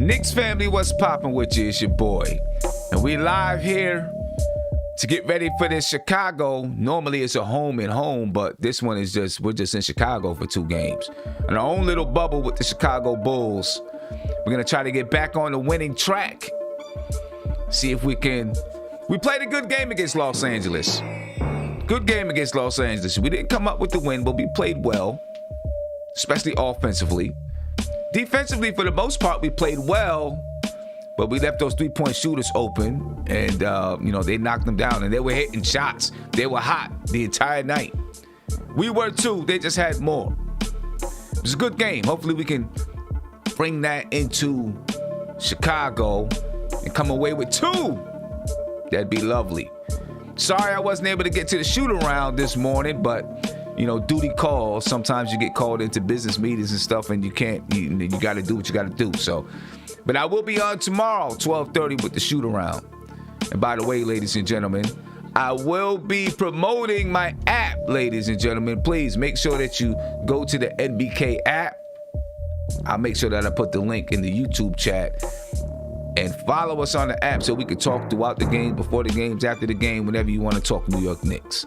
Knicks family, what's poppin' with you? It's your boy. And we live here to get ready for this Chicago. Normally it's a home and home, but this one is we're just in Chicago for 2 games. In our own little bubble with the Chicago Bulls. We're going to try to get back on the winning track. See if we can. We played a good game against Los Angeles. Good game against Los Angeles. We didn't come up with the win, but we played well, especially offensively. Defensively, for the most part, we played well, but we left those 3-point shooters open, and they knocked them down, and they were hitting shots. They were hot the entire night. We were too. They just had more. It was a good game. Hopefully, we can bring that into Chicago and come away with 2. That'd be lovely. Sorry I wasn't able to get to the shoot-around this morning, but duty calls. Sometimes you get called into business meetings and stuff, and you can't. You got to do what you got to do. So, but I will be on tomorrow, 12:30, with the shoot around. And by the way, ladies and gentlemen, I will be promoting my app, ladies and gentlemen. Please make sure that you go to the NBK app. I'll make sure that I put the link in the YouTube chat. And follow us on the app so we can talk throughout the game, before the games, after the game, whenever you want to talk New York Knicks.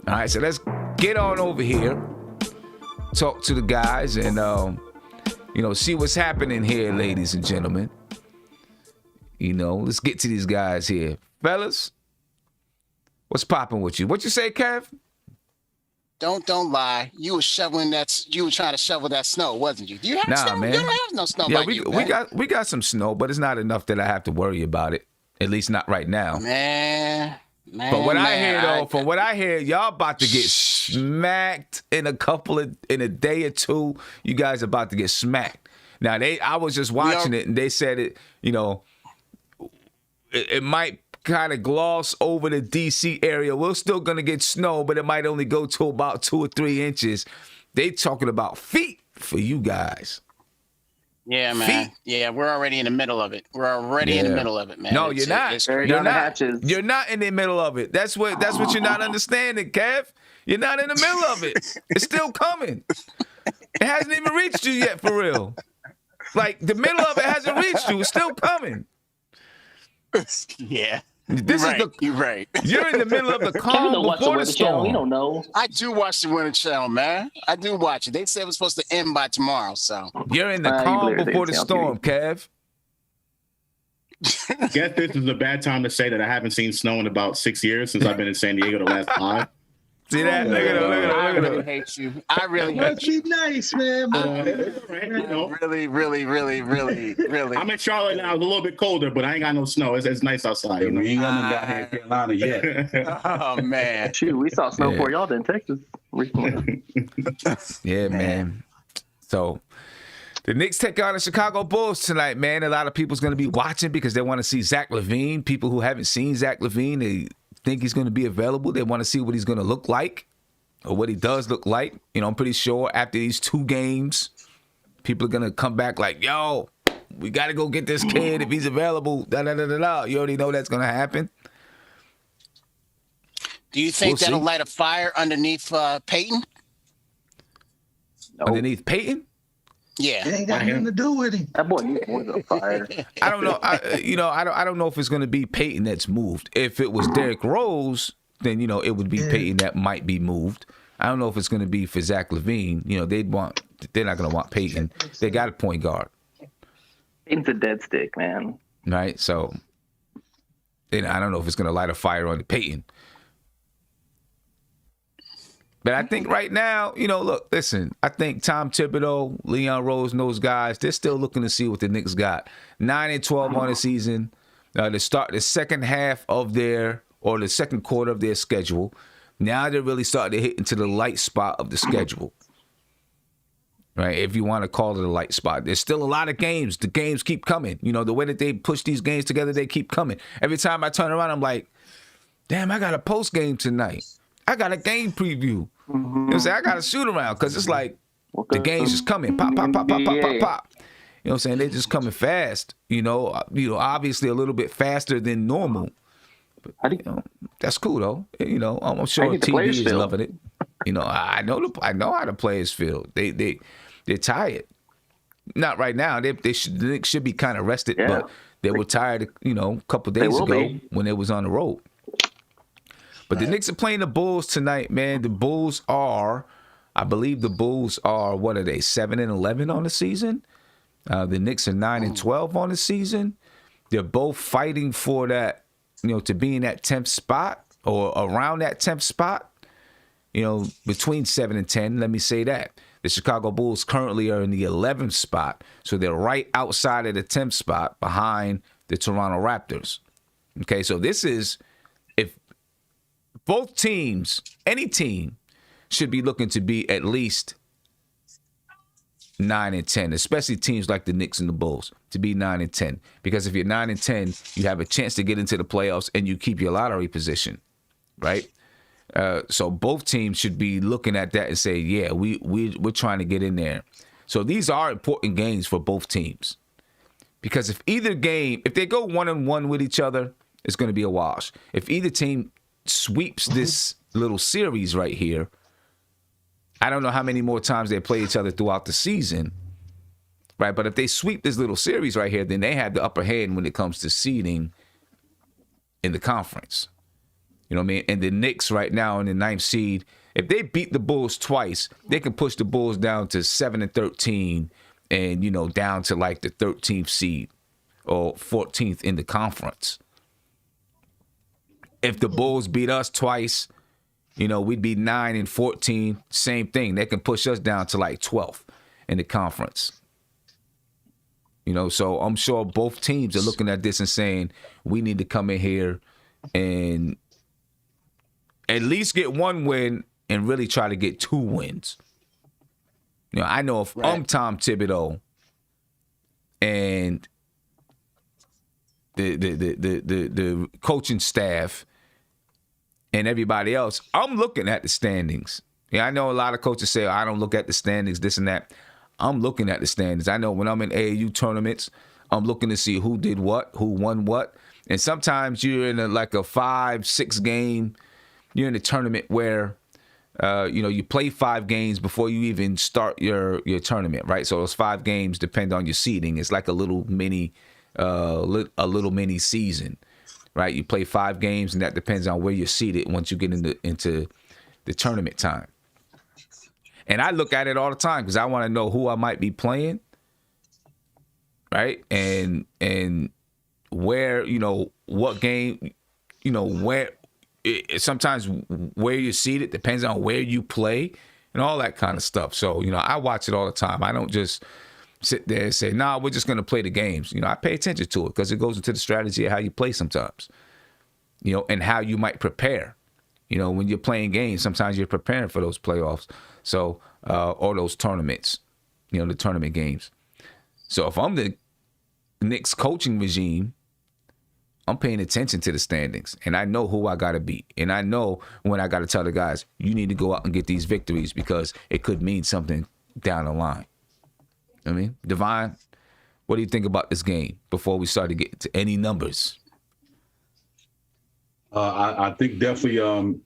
All right, so let's get on over here, talk to the guys, and see what's happening here, ladies and gentlemen. Let's get to these guys here, fellas. What's popping with you? What you say, Kev? Don't lie. You were shoveling that. You were trying to shovel that snow, wasn't you? Do you have snow? Man. You don't have no snow. Yeah, like we got some snow, but it's not enough that I have to worry about it. At least not right now. Man. But what I hear though, from what I hear, y'all about to get smacked in a day or 2. You guys are about to get smacked. Now I was just watching it, and they said it. It might kind of gloss over the DC area. We're still gonna get snow, but it might only go to about 2 or 3 inches. They talking about feet for you guys. Yeah, man. Feet. Yeah, we're already in the middle of it. We're already in the middle of it, man. No, you're not. You're not. You're not in the middle of it. That's what you're not understanding, Kev. You're not in the middle of it. It's still coming. It hasn't even reached you yet, for real. Like, the middle of it hasn't reached you. It's still coming. Yeah. You're right. You're in the middle of the calm before the storm. We don't know. I do watch the Winter Channel, man. I do watch it. They said it was supposed to end by tomorrow, so. You're in the calm before the storm, Kev. I guess this is a bad time to say that I haven't seen snow in about 6 years since I've been in San Diego the last 5. See that? Look at him. I really hate you. I really hate you. Be nice, man. Really. I'm in Charlotte now. It's a little bit colder, but I ain't got no snow. It's nice outside. We ain't got here in Carolina yet. Oh, man. Shoot, we saw snow for y'all in Texas recently. Yeah, man. So the Knicks take on the Chicago Bulls tonight, man. A lot of people's going to be watching because they want to see Zach LaVine. People who haven't seen Zach LaVine, they think he's going to be available. They want to see what he's going to look like or what he does look like. I'm pretty sure after these 2 games, people are going to come back like, yo, we got to go get this kid if he's available. Da-da-da-da-da. You already know that's going to happen. Do you think that'll light a fire underneath Peyton? No. Underneath Peyton? Yeah. It ain't got nothing to do with him. That boy needs a fire. I don't know. I don't know if it's going to be Peyton that's moved. If it was Derrick Rose, then it would be Peyton that might be moved. I don't know if it's going to be for Zach LaVine. They're not going to want Peyton. They got a point guard. Peyton's a dead stick, man. Right. So, I don't know if it's going to light a fire on Peyton. But I think right now, look, listen, I think Tom Thibodeau, Leon Rose, and those guys, they're still looking to see what the Knicks got. 9-12 on the season. To start the second half of the second quarter of their schedule. Now they're really starting to hit into the light spot of the schedule. Right? If you want to call it a light spot. There's still a lot of games. The games keep coming. The way that they push these games together, they keep coming. Every time I turn around, I'm like, damn, I got a post game tonight. I got a game preview. You know what I'm saying? I got to shoot around because it's like the game's just coming. Pop, pop, pop, pop, pop, pop, pop. You know what I'm saying? They're just coming fast. Obviously a little bit faster than normal. But, that's cool though. I'm sure TV is loving it. I know how the players feel. They're tired. Not right now. The Knicks should be kind of rested, Yeah. but they were tired, a couple days will ago be. when they was on the road. But the Knicks are playing the Bulls tonight, man. The Bulls are, I believe what are they, 7-11 on the season? The Knicks are 9-12 on the season. They're both fighting for that, to be in that 10th spot or around that 10th spot, between 7 and 10. Let me say that. The Chicago Bulls currently are in the 11th spot, so they're right outside of the 10th spot behind the Toronto Raptors. Okay, so this is, if both teams, any team, should be looking to be at least 9 and 10, especially teams like the Knicks and the Bulls, to be 9 and 10. Because if you're 9 and 10, you have a chance to get into the playoffs and you keep your lottery position, right? So both teams should be looking at that and say, yeah, we're trying to get in there. So these are important games for both teams. Because if they go 1-1 with each other, it's going to be a wash. If either team sweeps this little series right here, I don't know how many more times they play each other throughout the season, right? But if they sweep this little series right here, then they have the upper hand when it comes to seeding in the conference. You know what I mean? And the Knicks right now in the 9th seed, if they beat the Bulls twice, they can push the Bulls down to 7-13 and, down to like the 13th seed or 14th in the conference. If the Bulls beat us twice, we'd be 9-14. Same thing. They can push us down to like 12th in the conference. So I'm sure both teams are looking at this and saying, we need to come in here and at least get one win and really try to get 2 wins. I know if I'm Tom Thibodeau and the coaching staff and everybody else, I'm looking at the standings. Yeah, I know a lot of coaches say, I don't look at the standings, this and that. I'm looking at the standings. I know when I'm in AAU tournaments, I'm looking to see who did what, who won what. And sometimes you're in a 5-6 game, you're in a tournament where, you play 5 games before you even start your tournament, right? So those 5 games depend on your seeding. It's like a little mini season. Right, you play 5 games, and that depends on where you're seated once you get into the tournament time. And I look at it all the time because I want to know who I might be playing, right? And where, what game, where. Sometimes where you're seated depends on where you play and all that kind of stuff. So I watch it all the time. I don't just sit there and say, nah, we're just going to play the games. I pay attention to it because it goes into the strategy of how you play sometimes, and how you might prepare. When you're playing games, sometimes you're preparing for those playoffs. So, or those tournaments, the tournament games. So if I'm the Knicks coaching regime, I'm paying attention to the standings, and I know who I got to beat. And I know when I got to tell the guys, you need to go out and get these victories because it could mean something down the line. Divine, what do you think about this game before we start to get to any numbers? I think definitely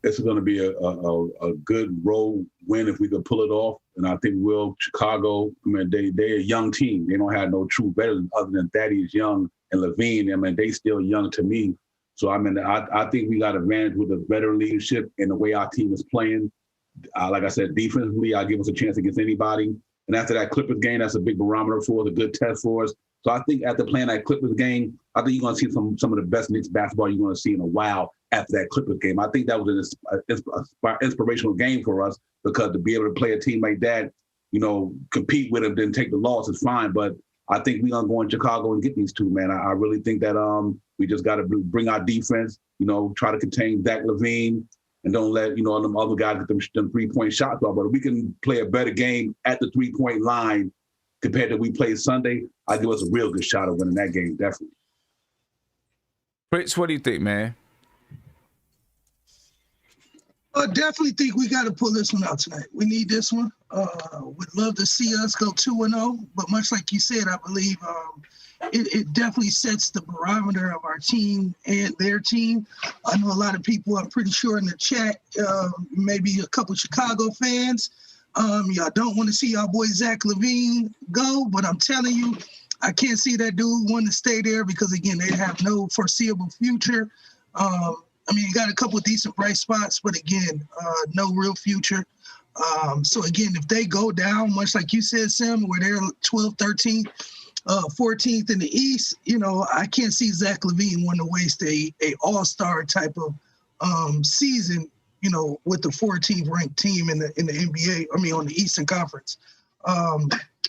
it's going to be a good road win if we could pull it off. And I think Chicago, they're a young team. They don't have no true veterans other than Thaddeus Young and Levine. They still young to me. So, I think we got advantage with the veteran leadership and the way our team is playing. Like I said, defensively, I'll give us a chance against anybody. And after that Clippers game, that's a big barometer for us, a good test for us. So I think after playing that Clippers game, I think you're going to see some of the best Knicks basketball you're going to see in a while after that Clippers game. I think that was an inspirational game for us because to be able to play a team like that, compete with them, then take the loss is fine. But I think we're going to go in Chicago and get these 2, man. I really think that we just got to bring our defense, try to contain Zach LaVine, and don't let, them other guys get them 3-point shots off. But if we can play a better game at the 3-point line compared to we played Sunday, I give us a real good shot of winning that game, definitely. Fritz, what do you think, man? I definitely think we got to pull this one out tonight. We need this one. Would love to see us go 2-0, but much like you said, I believe it definitely sets the barometer of our team and their team. I know a lot of people, I'm pretty sure in the chat, maybe a couple Chicago fans, Y'all don't want to see y'all boy Zach LaVine go, but I'm telling you, I can't see that dude wanting to stay there because, again, they have no foreseeable future. I mean, you got a couple of decent bright spots, but again, no real future. So again, if they go down, much like you said, Sam, where they're 12th, 13th, 14th in the East, I can't see Zach LaVine wanting to waste a all-star type of season, with the 14th ranked team in the NBA, on the Eastern Conference.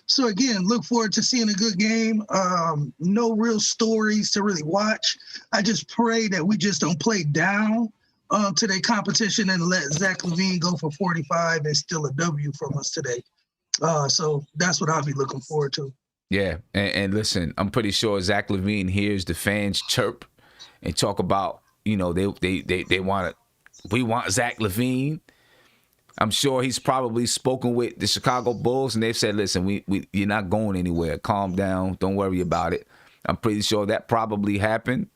So again, look forward to seeing a good game. No real stories to really watch. I just pray that we just don't play down to their competition and let Zach LaVine go for 45 and steal a W from us today. So that's what I'll be looking forward to. Yeah, and listen, I'm pretty sure Zach LaVine hears the fans chirp and talk about, they want we want Zach LaVine. I'm sure he's probably spoken with the Chicago Bulls, and they've said, listen, you're not going anywhere. Calm down. Don't worry about it. I'm pretty sure that probably happened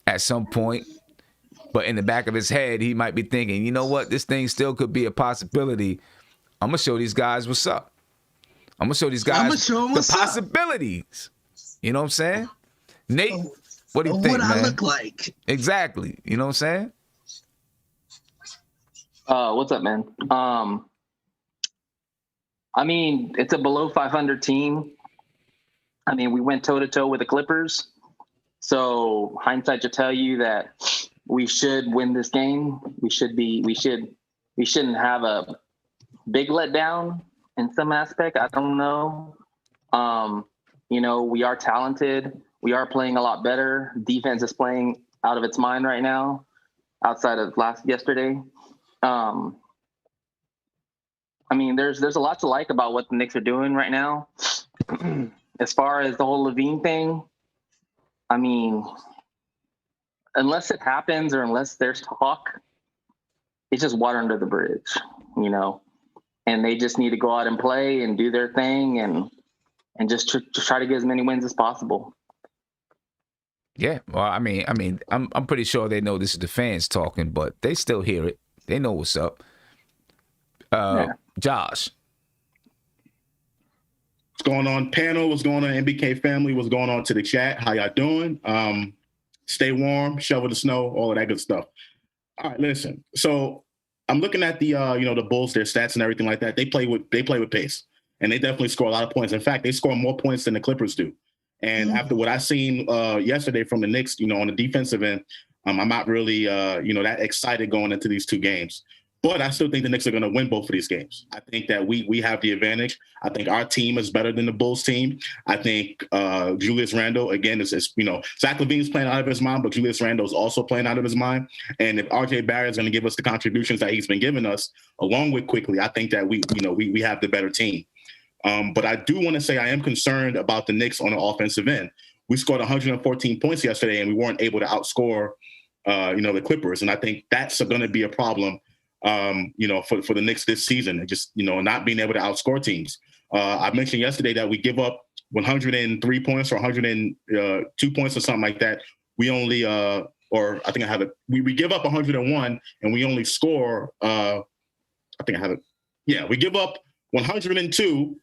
at some point. But in the back of his head, he might be thinking, you know what? This thing still could be a possibility. I'm going to show these guys what's up. I'm going to show these guys the possibilities. You know what I'm saying? Nate, what do you think, man? What I look like. Exactly. You know what I'm saying? What's up, man? I mean, it's a below 500 team. I mean, we went toe-to-toe with the Clippers. So hindsight should tell you that we should win this game. We shouldn't have a big letdown in some aspect. I don't know. We are talented. We are playing a lot better. Defense is playing out of its mind right now, outside of yesterday. I mean, there's a lot to like about what the Knicks are doing right now. As far as the whole LaVine thing, I mean, unless it happens or unless there's talk, it's just water under the bridge, and they just need to go out and play and do their thing and just try to get as many wins as possible. Yeah, well, I mean, I'm pretty sure they know this is the fans talking, but they still hear it. They know what's up. Josh. What's going on, panel? What's going on, NBK family? What's going on to the chat? How y'all doing? Stay warm, shovel the snow, all of that good stuff. All right, listen. So I'm looking at the the Bulls, their stats and everything like that. They play with pace, and they definitely score a lot of points. In fact, they score more points than the Clippers do. And after what I seen yesterday from the Knicks, on the defensive end, I'm not really that excited going into these two games. But I still think the Knicks are going to win both of these games. I think that we have the advantage. I think our team is better than the Bulls team. I think Julius Randle, again, is Zach LaVine's playing out of his mind, but Julius Randle is also playing out of his mind. And if RJ Barrett is going to give us the contributions that he's been giving us, along with Quickly, I think that we have the better team. But I do want to say I am concerned about the Knicks on the offensive end. We scored 114 points yesterday, and we weren't able to outscore, the Clippers. And I think that's going to be a problem. For the Knicks this season, and just, not being able to outscore teams. I mentioned yesterday that we give up 103 points or 102 points or something like that. We only, or I think I have it. We give up 101 and we only score, we give up 102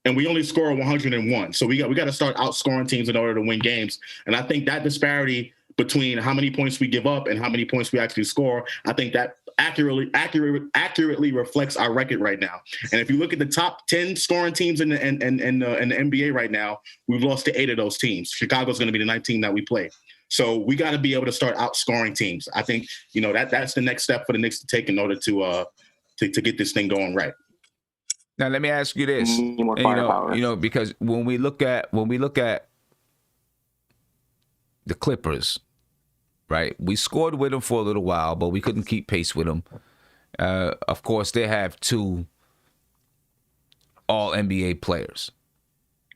and we only score 101. So we got to start outscoring teams in order to win games. And I think that disparity between how many points we give up and how many points we actually score, I think that accurately reflects our record right now. And if you look at the top 10 scoring teams in the NBA right now, we've lost to 8 of those teams. Chicago's going to be the 9th team that we play. So we got to be able to start outscoring teams. I think that's the next step for the Knicks to take in order to get this thing going right. Now let me ask you this, and, because when we look at the Clippers, right? We scored with them for a little while, but we couldn't keep pace with them. Of course, they have 2 all-NBA players.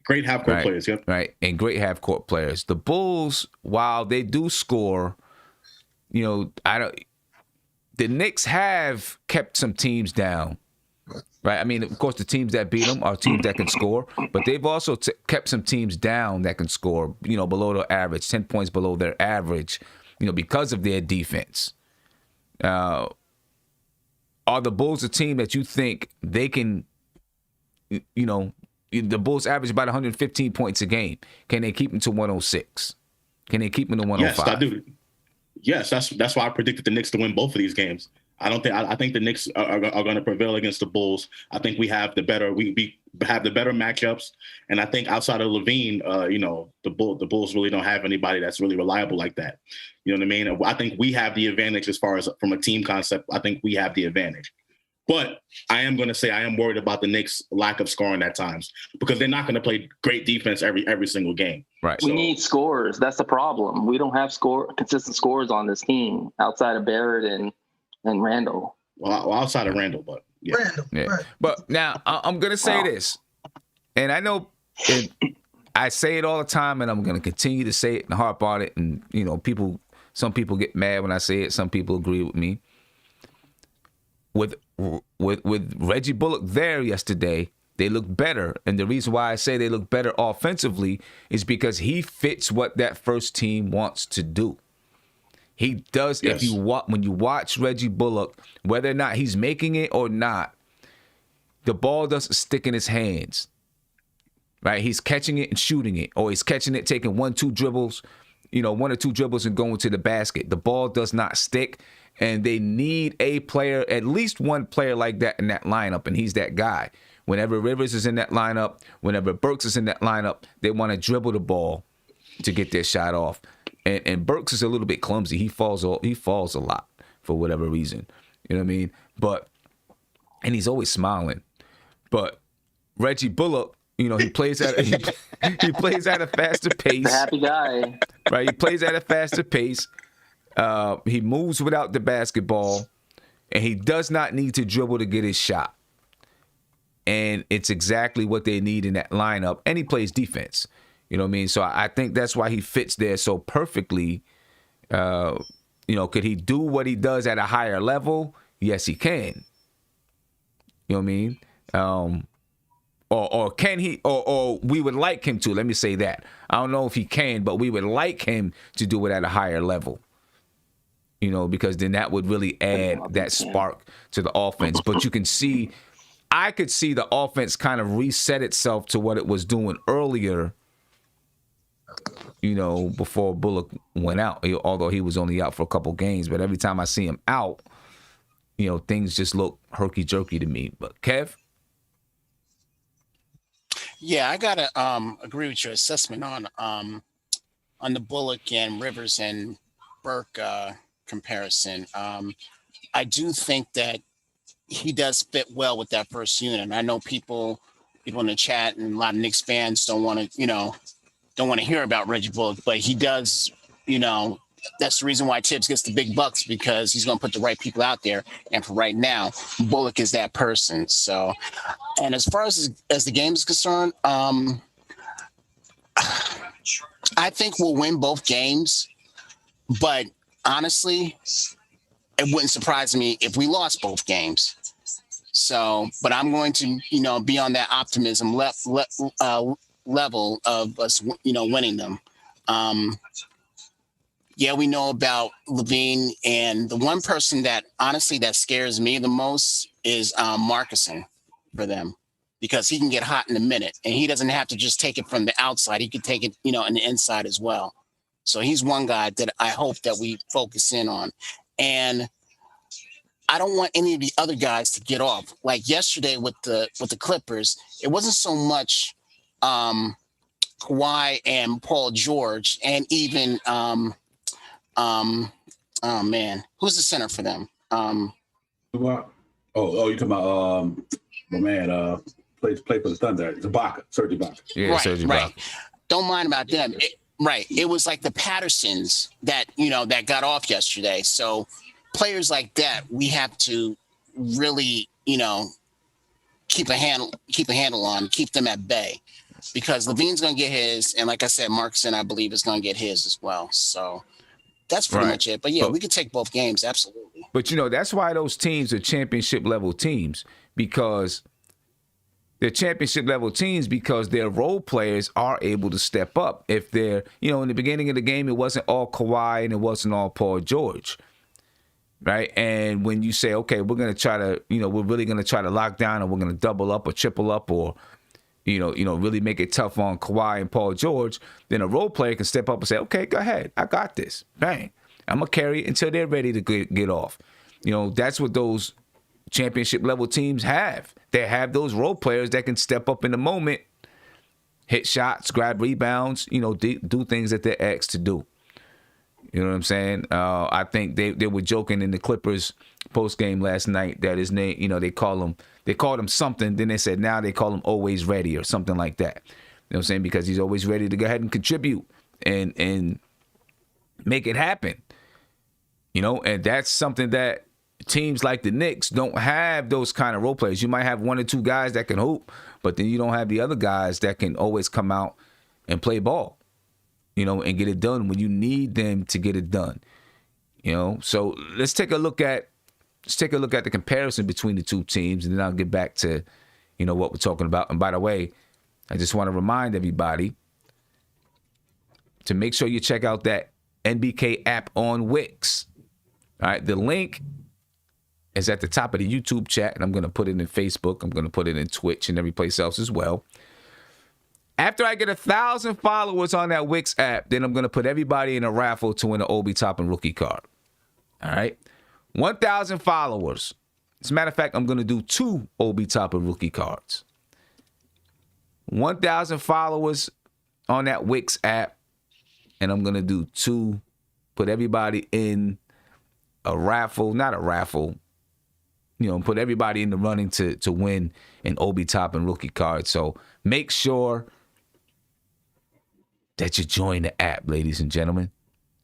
Great half-court players, yep. Right, and great half-court players. The Bulls, while they do score, the Knicks have kept some teams down. Right, I mean, of course, the teams that beat them are teams that can score, but they've also kept some teams down that can score, below their average, 10 points below their average, because of their defense. are the Bulls a team that you think they can, the Bulls average about 115 points a game. Can they keep them to 106? Can they keep them to 105? Yes, I do. Yes, that's why I predicted the Knicks to win both of these games. I think the Knicks are going to prevail against the Bulls. I think we have the better matchups, and I think outside of Levine, the Bulls really don't have anybody that's really reliable like that. You know what I mean? I think we have the advantage as far as from a team concept. I think we have the advantage. But I am going to say I am worried about the Knicks' lack of scoring at times because they're not going to play great defense every single game. Right. We need scores. That's the problem. We don't have consistent scores on this team outside of Barrett and Randall. Well, outside of Randall, but yeah. Randall, Yeah. right. But now I'm going to say this, and I know I say it all the time, and I'm going to continue to say it and harp on it. And, some people get mad when I say it. Some people agree with me. With Reggie Bullock there yesterday, they look better. And the reason why I say they look better offensively is because he fits what that first team wants to do. He does. Yes. When you watch Reggie Bullock, whether or not he's making it or not, the ball doesn't stick in his hands. Right? He's catching it and shooting it, or he's catching it, taking 1 or 2 dribbles, 1 or 2 dribbles and going to the basket. The ball does not stick. And they need a player, at least one player like that in that lineup, and he's that guy. Whenever Rivers is in that lineup, whenever Burks is in that lineup, they want to dribble the ball to get their shot off. And Burks is a little bit clumsy. He falls a lot for whatever reason. You know what I mean? And he's always smiling. But Reggie Bullock, he plays at he plays at a faster pace. The happy guy. Right? He plays at a faster pace. He moves without the basketball, and he does not need to dribble to get his shot. And it's exactly what they need in that lineup. And he plays defense. You know what I mean? So I think that's why he fits there so perfectly. Could he do what he does at a higher level? Yes, he can. You know what I mean? Or can he? Or we would like him to. Let me say that. I don't know if he can, but we would like him to do it at a higher level. Because then that would really add that spark to the offense. But you can see, I could see the offense kind of reset itself to what it was doing earlier, before Bullock went out, although he was only out for a couple games. But every time I see him out, things just look herky-jerky to me. But Kev? Yeah, I gotta agree with your assessment on the Bullock and Rivers and Burke comparison. I do think that he does fit well with that first unit. I know people in the chat and a lot of Knicks fans don't want to hear about Reggie Bullock, but he does. That's the reason why Tibbs gets the big bucks, because he's going to put the right people out there. And for right now, Bullock is that person. So, and as far as the game is concerned, I think we'll win both games, but honestly, it wouldn't surprise me if we lost both games. So, but I'm going to, be on that optimism level of us, winning them. Yeah, we know about Levine, and the one person that honestly that scares me the most is Marcusson for them, because he can get hot in a minute, and he doesn't have to just take it from the outside. He could take it, on the inside as well. So he's one guy that I hope that we focus in on. And I don't want any of the other guys to get off. Like yesterday with the Clippers, it wasn't so much Kawhi and Paul George, and even oh man, who's the center for them? You're talking about my man play for the Thunder, Serge Ibaka. Yeah, right, Serge Ibaka. Right. Don't mind about them. Right. It was like the Pattersons that, that got off yesterday. So players like that, we have to really, keep a handle on, keep them at bay, because Levine's going to get his. And like I said, Marcusson, I believe, is going to get his as well. So that's pretty much it. But yeah, we could take both games. Absolutely. But that's why those teams are championship level teams, because they're championship level teams because their role players are able to step up. If they're, in the beginning of the game, it wasn't all Kawhi and it wasn't all Paul George. right? And when you say, okay, we're going to try to, we're really going to try to lock down, and we're going to double up or triple up, or really make it tough on Kawhi and Paul George, then a role player can step up and say, okay, go ahead. I got this. Bang. I'm going to carry it until they're ready to get off. That's what those championship level teams have. They have those role players that can step up in the moment, hit shots, grab rebounds, do things that they're asked to do. You know what I'm saying? I think they were joking in the Clippers post game last night that his name, they called him something. Then they said now they call him always ready or something like that. You know what I'm saying? Because he's always ready to go ahead and contribute and make it happen. And that's something that teams like the Knicks don't have, those kind of role players. You might have one or two guys that can hoop, but then you don't have the other guys that can always come out and play ball, and get it done when you need them to get it done. So let's take a look at the comparison between the two teams, and then I'll get back to, what we're talking about. And by the way, I just want to remind everybody to make sure you check out that NBK app on Wix. All right, the link is at the top of the YouTube chat, and I'm going to put it in Facebook. I'm going to put it in Twitch and every place else as well. After I get 1,000 followers on that Wix app, then I'm going to put everybody in a raffle to win an Obi Toppin rookie card. All right, 1,000 followers. As a matter of fact, I'm going to do 2 Obi Toppin rookie cards. 1,000 followers on that Wix app, and I'm going to do 2. Put everybody in a raffle, not a raffle. Put everybody in the running to win an Obi Toppin rookie card. So make sure that you join the app, ladies and gentlemen.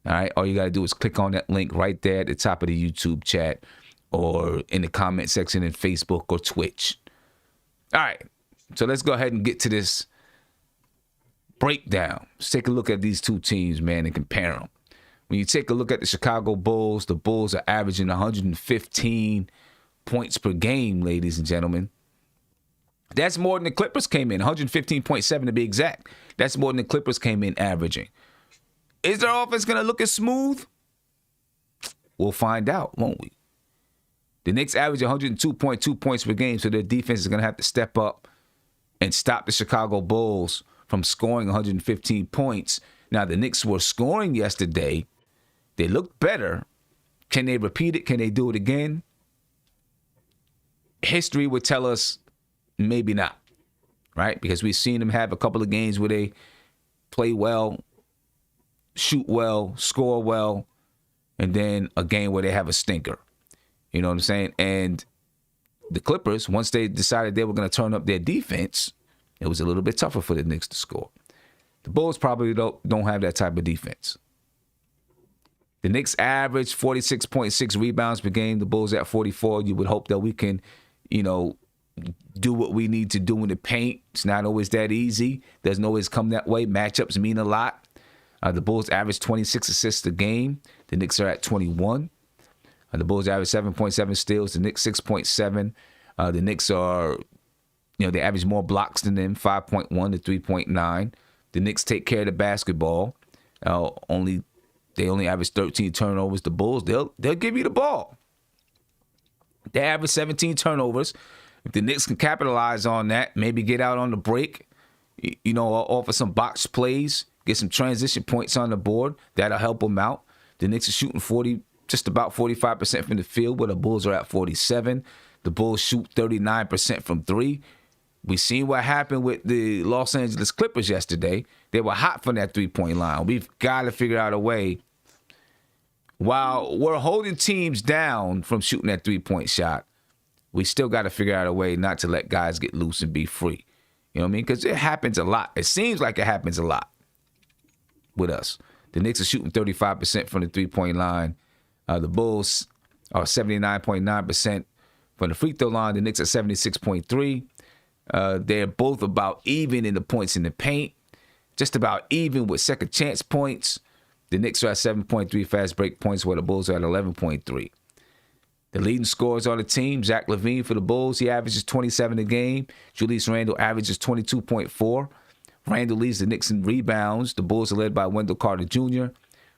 All right. All you got to do is click on that link right there at the top of the YouTube chat or in the comment section in Facebook or Twitch. All right. So let's go ahead and get to this breakdown. Let's take a look at these two teams, man, and compare them. When you take a look at the Chicago Bulls, the Bulls are averaging 115 points per game, ladies and gentlemen. That's more than the Clippers came in, 115.7 to be exact. That's more than the Clippers came in averaging. Is their offense going to look as smooth? We'll find out, won't we? The Knicks average 102.2 points per game, so their defense is going to have to step up and stop the Chicago Bulls from scoring 115 points. Now, the Knicks were scoring yesterday. They looked better. Can they repeat it? Can they do it again? History would tell us maybe not, right? Because we've seen them have a couple of games where they play well, shoot well, score well, and then a game where they have a stinker. You know what I'm saying? And the Clippers, once they decided they were going to turn up their defense, it was a little bit tougher for the Knicks to score. The Bulls probably don't have that type of defense. The Knicks average 46.6 rebounds per game. The Bulls at 44. You would hope that we can, do what we need to do in the paint. It's not always that easy. Doesn't always come that way. Matchups mean a lot. The Bulls average 26 assists a game. The Knicks are at 21. The Bulls average 7.7 steals. The Knicks 6.7. The Knicks are, they average more blocks than them, 5.1 to 3.9. The Knicks take care of the basketball. They only average 13 turnovers. The Bulls, they'll give you the ball. They average 17 turnovers. If the Knicks can capitalize on that, maybe get out on the break, offer some box plays, get some transition points on the board, that'll help them out. The Knicks are shooting just about 45% from the field, where the Bulls are at 47. The Bulls shoot 39% from three. We seen what happened with the Los Angeles Clippers yesterday. They were hot from that three-point line. We've got to figure out a way. While we're holding teams down from shooting that three-point shot, we still got to figure out a way not to let guys get loose and be free. You know what I mean? Because it happens a lot. It seems like it happens a lot with us. The Knicks are shooting 35% from the three-point line. The Bulls are 79.9% from the free throw line. The Knicks are 76.3%. They're both about even in the points in the paint, just about even with second chance points. The Knicks are at 7.3 fast break points, while the Bulls are at 11.3. The leading scorers on the team, Zach LaVine for the Bulls, he averages 27 a game. Julius Randle averages 22.4. Randle leads the Knicks in rebounds. The Bulls are led by Wendell Carter Jr.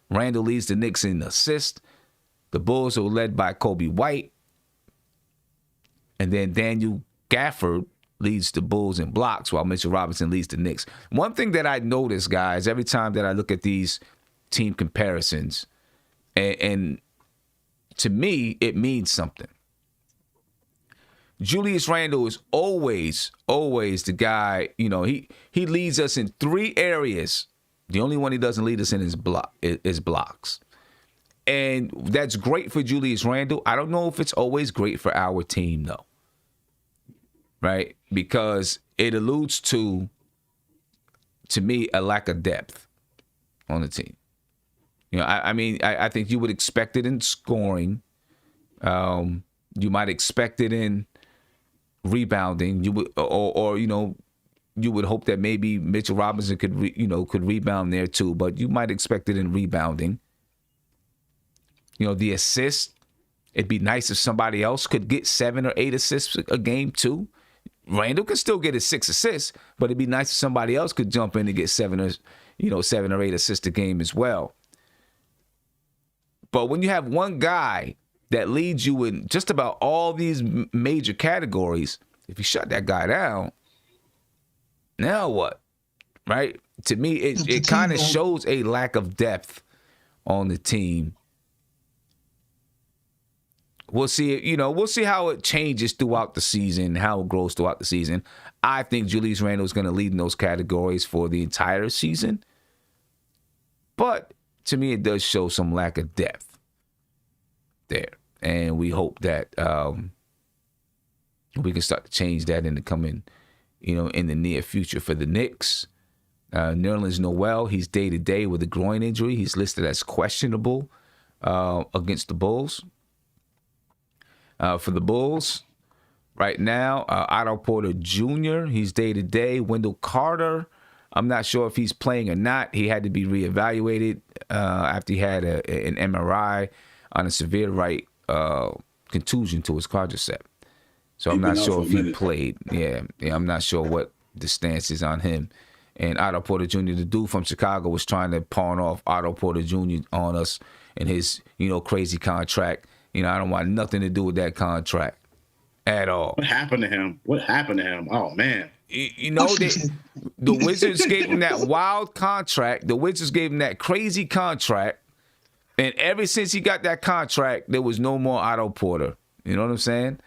Randle leads the Knicks in assists. The Bulls are led by Kobe White. And then Daniel Gafford leads the Bulls in blocks while Mitchell Robinson leads the Knicks. One thing that I notice, guys, every time that I look at these team comparisons, and to me, it means something. Julius Randle is always the guy, he leads us in 3 areas. The only one he doesn't lead us in is blocks. And that's great for Julius Randle. I don't know if it's always great for our team, though. Right? Because it alludes to me, a lack of depth on the team. I think you would expect it in scoring. You might expect it in rebounding. You would, or you would hope that maybe Mitchell Robinson could rebound there too. But you might expect it in rebounding. The assists. It'd be nice if somebody else could get 7 or 8 assists a game too. Randall could still get his 6 assists, but it'd be nice if somebody else could jump in and get 7 or 8 assists a game as well. But when you have one guy that leads you in just about all these major categories, if you shut that guy down, now what? Right? To me, it kind of shows a lack of depth on the team. We'll see. We'll see how it changes throughout the season, how it grows throughout the season. I think Julius Randle is going to lead in those categories for the entire season. But to me, it does show some lack of depth there, and we hope that we can start to change that in the coming, in the near future for the Knicks. Nerlens Noel, he's day-to-day with a groin injury. He's listed as questionable against the Bulls. For the Bulls, right now, Otto Porter Jr., he's day-to-day. Wendell Carter, I'm not sure if he's playing or not. He had to be reevaluated after he had an MRI on a severe right contusion to his quadricep. So I'm not sure if he played. Yeah, I'm not sure what the stance is on him. And Otto Porter Jr., the dude from Chicago, was trying to pawn off Otto Porter Jr. on us and his, crazy contract. I don't want nothing to do with that contract at all. What happened to him? Oh, man. The Wizards gave him that wild contract. The Wizards gave him that crazy contract. And ever since he got that contract, there was no more Otto Porter. You know what I'm saying?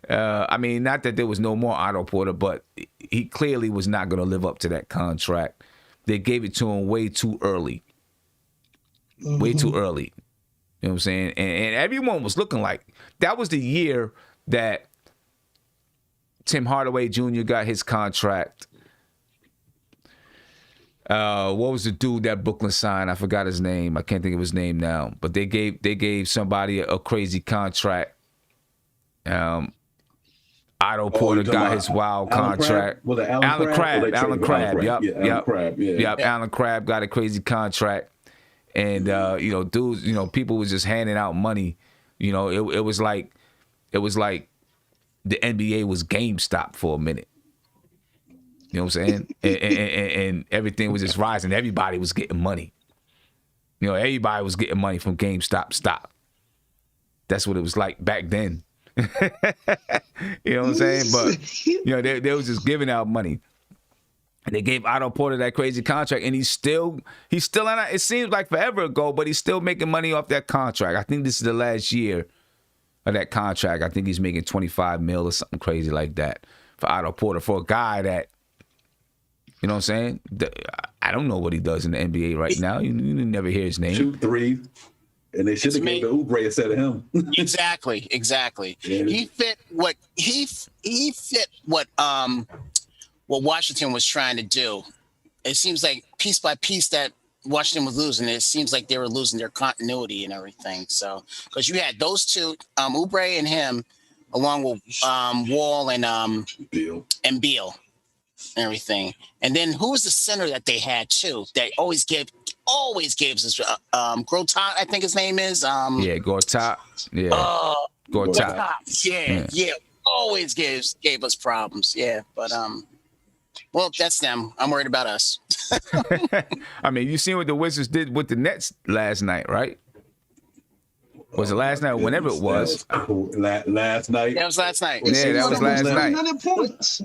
Not that there was no more Otto Porter, but he clearly was not going to live up to that contract. They gave it to him way too early. Mm-hmm. Way too early. You know what I'm saying? And everyone was looking like that was the year that Tim Hardaway Jr. got his contract. What was the dude that Brooklyn signed? I forgot his name. I can't think of his name now. But they gave somebody a crazy contract. Otto Porter got his wild contract. Alan Crabb. Alan Crabb. Yep. Alan Crabb got a crazy contract. And dudes, people was just handing out money. It was like the NBA was GameStop for a minute. You know what I'm saying? and everything was just rising. Everybody was getting money. Everybody was getting money from GameStop stock. That's what it was like back then. You know what I'm saying? But they was just giving out money. And they gave Otto Porter that crazy contract, and he's still on it. It seems like forever ago, but he's still making money off that contract. I think this is the last year of that contract. I think he's making $25 million or something crazy like that for Otto Porter, for a guy that, you know what I'm saying? I don't know what he does in the NBA right now. You never hear his name. Shoot threes. And they should have gave the Oubre instead of him. Exactly. Yeah. He fit what Washington was trying to do. It seems like piece by piece that Washington was losing. It seems like they were losing their continuity and everything. So, because you had those two, Oubre and him, along with Wall and Beal and everything. And then who was the center that they had too? That always gave us Gortat, I think his name is. Gortat. Yeah. Gortat. Yeah. Always gave us problems. Yeah, but well, that's them. I'm worried about us. You seen what the Wizards did with the Nets last night, right? Was it last night or whenever it was? Last night. That was last night. Yeah, that was last night. 100 points.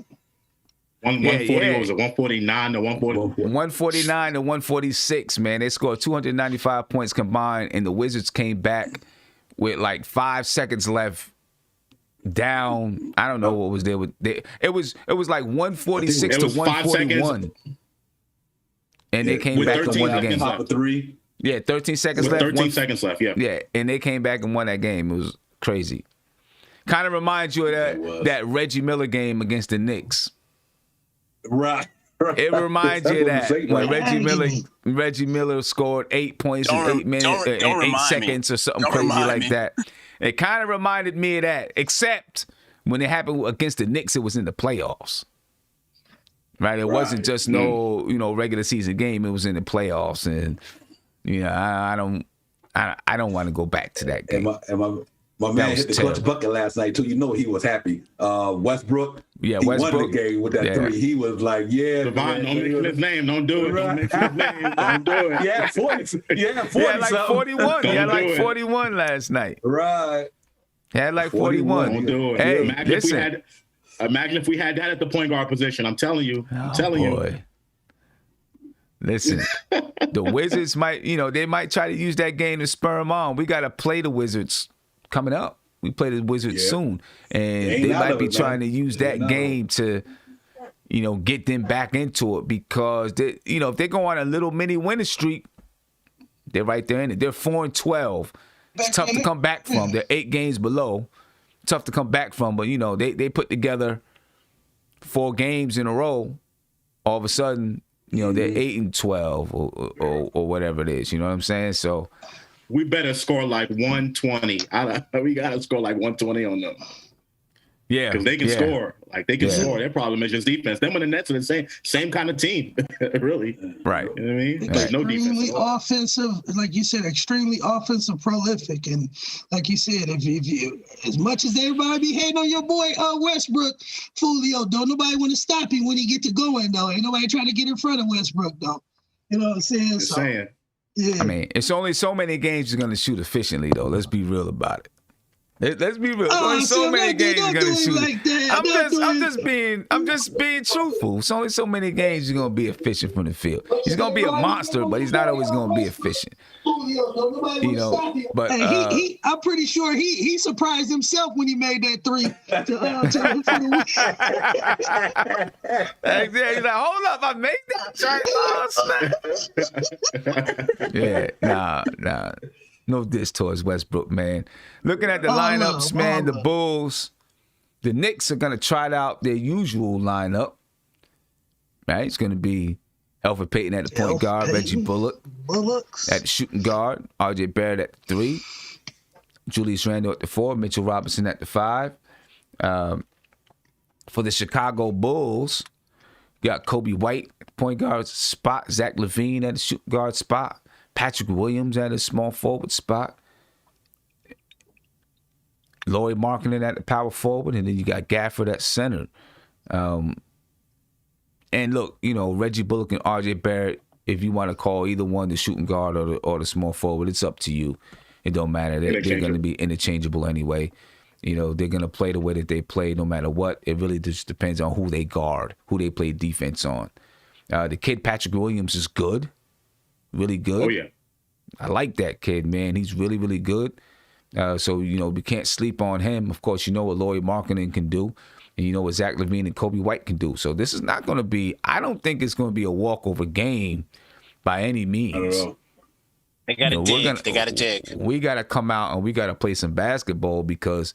140, what was it, 149 to 140? 149 to 146, man. They scored 295 points combined, and the Wizards came back with like 5 seconds left. Down, I don't know what was there. It was like 146 to 141, and they came back and won the game. Top of 3. Yeah, 13 seconds With left. 13 seconds left, yeah. Yeah, and they came back and won that game. It was crazy. Kind of reminds you of that Reggie Miller game against the Knicks. Right. It reminds you of that when Reggie Miller scored 8 points in 8 minutes, in 8 seconds or something crazy like that. It kind of reminded me of that, except when it happened against the Knicks, it was in the playoffs. Right? It wasn't just no regular season game. It was in the playoffs, and I don't want to go back to that game. My man hit the clutch bucket last night too. You know he was happy. Westbrook. Yeah, he won the game with that 3. He was like, "Yeah, Devon, don't mention his name. Don't do it. Don't mention his name. Don't do it." Yeah, 40. Yeah, 40. He had like 41. He had like 41 last night. Right. He had like 41. Don't do it. Hey, imagine if we had that at the point guard position. I'm telling you. You. Listen, the Wizards might, they might try to use that game to spur them on. We got to play the Wizards coming up. We play the Wizards soon, and they might be trying to use that game to, get them back into it because if they go on a little mini winning streak, they're right there in it. They're 4-12. It's tough to come back from. They're 8 games below. Tough to come back from, but they put together 4 games in a row. All of a sudden, they're 8-12 or whatever it is. You know what I'm saying? So. We better score like 120. We got to score like 120 on them. Yeah. Because they can score. Like, they can score. Their problem is just defense. Them and the Nets are the same kind of team, really. Right. You know what I mean? Right. No defense. Extremely offensive, like you said, extremely offensive, prolific. And like you said, if you, as much as everybody be hating on your boy Westbrook, Fulio, don't nobody want to stop him when he get to going, though. Ain't nobody trying to get in front of Westbrook, though. You know what I'm saying? Just saying. Yeah. I mean, it's only so many games you're going to shoot efficiently, though. Let's be real about it. Let's be real. Only so many games you're going to shoot. Like I'm just being truthful. It's only so many games you're going to be efficient from the field. He's going to be a monster, but he's not always going to be efficient. But hey, I'm pretty sure he surprised himself when he made that 3 He's like, hold up, I made that shot. Yeah, nah. No diss towards Westbrook, man. Looking at the lineups, man, the Bulls, the Knicks are going to try out their usual lineup. Right? It's going to be Elfrid Payton at the point guard, Reggie Bullocks at the shooting guard, R.J. Barrett at the 3, Julius Randle at the 4, Mitchell Robinson at the 5. For the Chicago Bulls, you got Kobe White at the point guard spot, Zach LaVine at the shooting guard spot, Patrick Williams at a small forward spot, Lauri Markkanen at the power forward, and then you got Gafford at center. And look, Reggie Bullock and R.J. Barrett, if you want to call either one the shooting guard or the small forward, it's up to you. It don't matter. They're going to be interchangeable anyway. They're going to play the way that they play no matter what. It really just depends on who they guard, who they play defense on. The kid Patrick Williams is good. Really good. Oh, yeah. I like that kid, man. He's really, really good. So, we can't sleep on him. Of course, you know what Lauri Markkanen can do. And you know what Zach LaVine and Kobe White can do. So this is not going to be, I don't think it's going to be a walkover game by any means. I don't know. They got to dig. They got to dig. We got to come out and we got to play some basketball because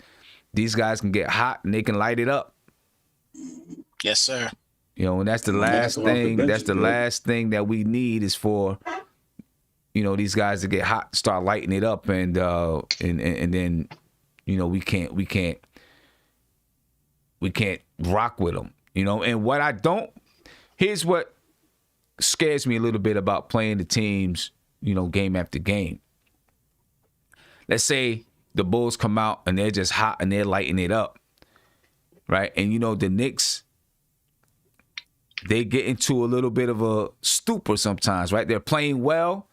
these guys can get hot and they can light it up. Yes, sir. And that's the last thing. That's the last thing that we need is for these guys to get hot, start lighting it up, and then we can't rock with them. And what I don't, here's what scares me a little bit about playing the teams, game after game. Let's say the Bulls come out and they're just hot and they're lighting it up, right? And the Knicks, they get into a little bit of a stupor sometimes, right? They're playing well,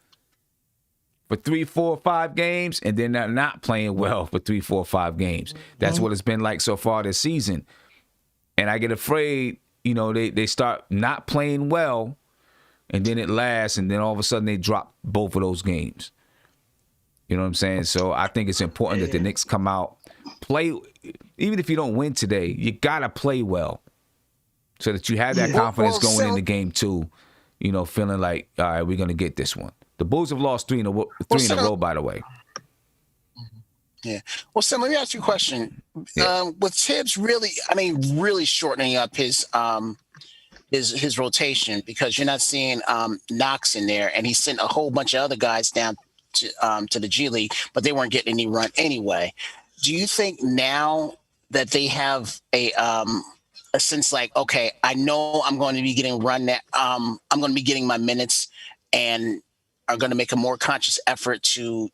for 3, 4, 5 games, and then they're not playing well for 3, 4, 5 games. That's what it's been like so far this season. And I get afraid, you know, they start not playing well, and then it lasts, and then all of a sudden they drop both of those games. You know what I'm saying? So I think it's important that the Knicks come out, play. Even if you don't win today, you got to play well so that you have that confidence going into game 2, you know, feeling like, all right, we're going to get this one. The Bulls have lost 3 in a row, by the way. Yeah. Well, Sam, let me ask you a question. With Tibbs really shortening up his rotation, because you're not seeing Knox in there, and he sent a whole bunch of other guys down to the G League, but they weren't getting any run anyway. Do you think now that they have a sense like, okay, I know I'm going to be getting run, I'm going to be getting my minutes, and are going to make a more conscious effort to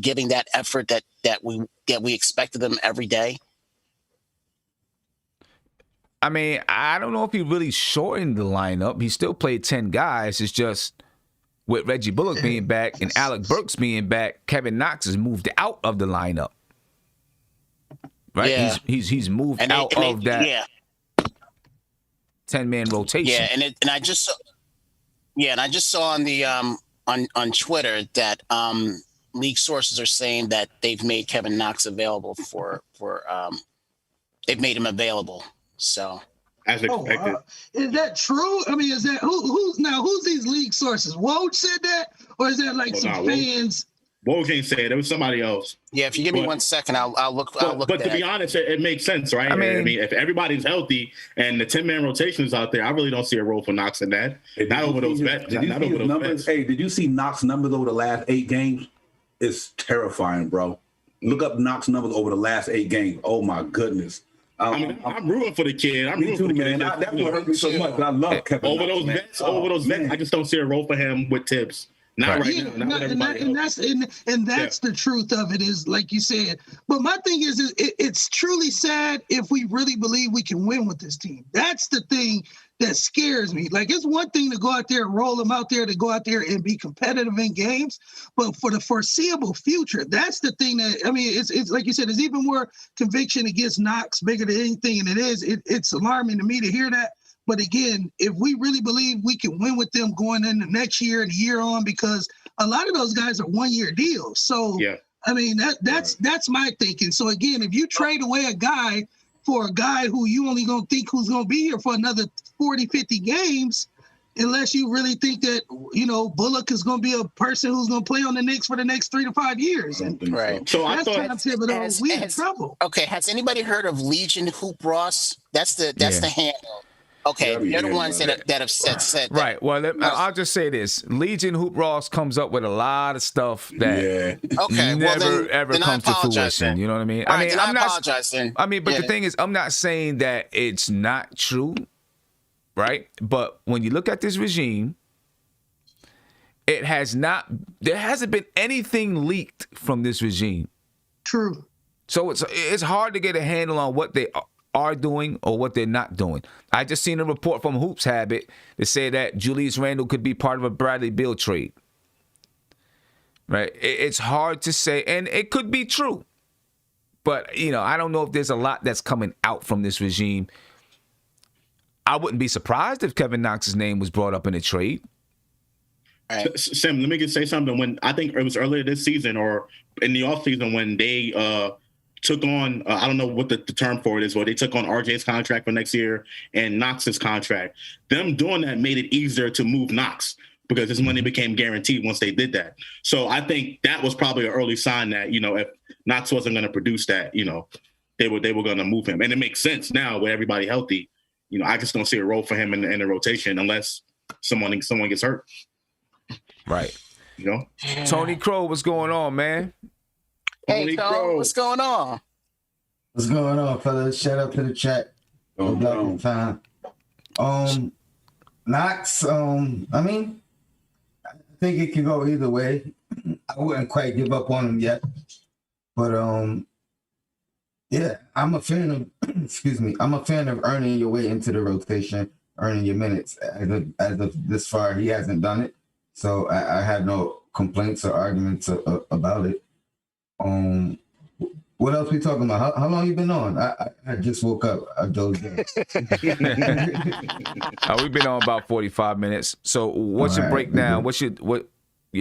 giving that effort that we expected them every day? I mean, I don't know if he really shortened the lineup. He still played 10 guys. It's just with Reggie Bullock being back and Alec Burks being back, Kevin Knox has moved out of the lineup. Right? Yeah. He's moved out of that 10-man rotation. Yeah, and I just saw on the on Twitter that league sources are saying that they've made Kevin Knox available for they've made him available. So as expected. Is that true? I mean, is that who's these league sources? Woj said that, or is that like some fans? Woj ain't say it. It was somebody else. Yeah, if you give me 1 second, I'll look. But to be honest, it makes sense, right? I mean, if everybody's healthy and the 10-man rotation is out there, I really don't see a role for Knox in that. Not over those bets. Hey, did you see Knox numbers over the last 8 games? It's terrifying, bro. Look up Knox numbers over the last 8 games. Oh my goodness. I'm rooting for the kid. I'm rooting for the kid. That's what hurt me so much. But I love Kevin. Over those bets, I just don't see a role for him with Tibbs. Not right now. And that's the truth of it, is like you said. But my thing is it's truly sad if we really believe we can win with this team. That's the thing that scares me. Like, it's one thing to go out there and roll them out there, to go out there and be competitive in games, but for the foreseeable future, that's the thing that, I mean, it's like you said, there's even more conviction against Knox, bigger than anything, and it's alarming to me to hear that. But again, if we really believe we can win with them going into next year and the year on, because a lot of those guys are 1-year deals. So, yeah. I mean, that's my thinking. So again, if you trade away a guy for a guy who you only going to think who's going to be here for another 40, 50 games, unless you really think that, Bullock is going to be a person who's going to play on the Knicks for the next 3 to 5 years. Right. So I thought we in trouble. Okay. Has anybody heard of Legion Hoop Ross? That's the handle. Okay, they're the ones that have said that. Right. Well, I'll just say this: Legion Hoop Ross comes up with a lot of stuff that never ever comes to fruition. Then. You know what I mean? I apologize then. I mean, but the thing is, I'm not saying that it's not true, right? But when you look at this regime, there hasn't been anything leaked from this regime. True. So it's hard to get a handle on what they are doing or what they're not doing. I just seen a report from Hoops Habit that said that Julius Randle could be part of a Bradley Beal trade. Right? It's hard to say, and it could be true. But, I don't know if there's a lot that's coming out from this regime. I wouldn't be surprised if Kevin Knox's name was brought up in a trade. Right. Sam, let me just say something. When I think it was earlier this season or in the offseason when they took on, I don't know what the term for it is, but they took on RJ's contract for next year and Knox's contract. Them doing that made it easier to move Knox because his money became guaranteed once they did that. So I think that was probably an early sign that, if Knox wasn't going to produce that, they were going to move him. And it makes sense now with everybody healthy. I just don't see a role for him in the rotation unless someone gets hurt. Right. Yeah. Tony Crow, what's going on, man? Hey, Crow, what's going on? What's going on, fellas? Shout out to the chat. Time. Knox, I mean, I think it can go either way. I wouldn't quite give up on him yet. But yeah, I'm a fan of I'm a fan of earning your way into the rotation, earning your minutes. As of this far, he hasn't done it. So I have no complaints or arguments about it. What else we talking about? How long you been on? I just woke up. I dozed in. We've been on about 45 minutes. So what's your breakdown? What's your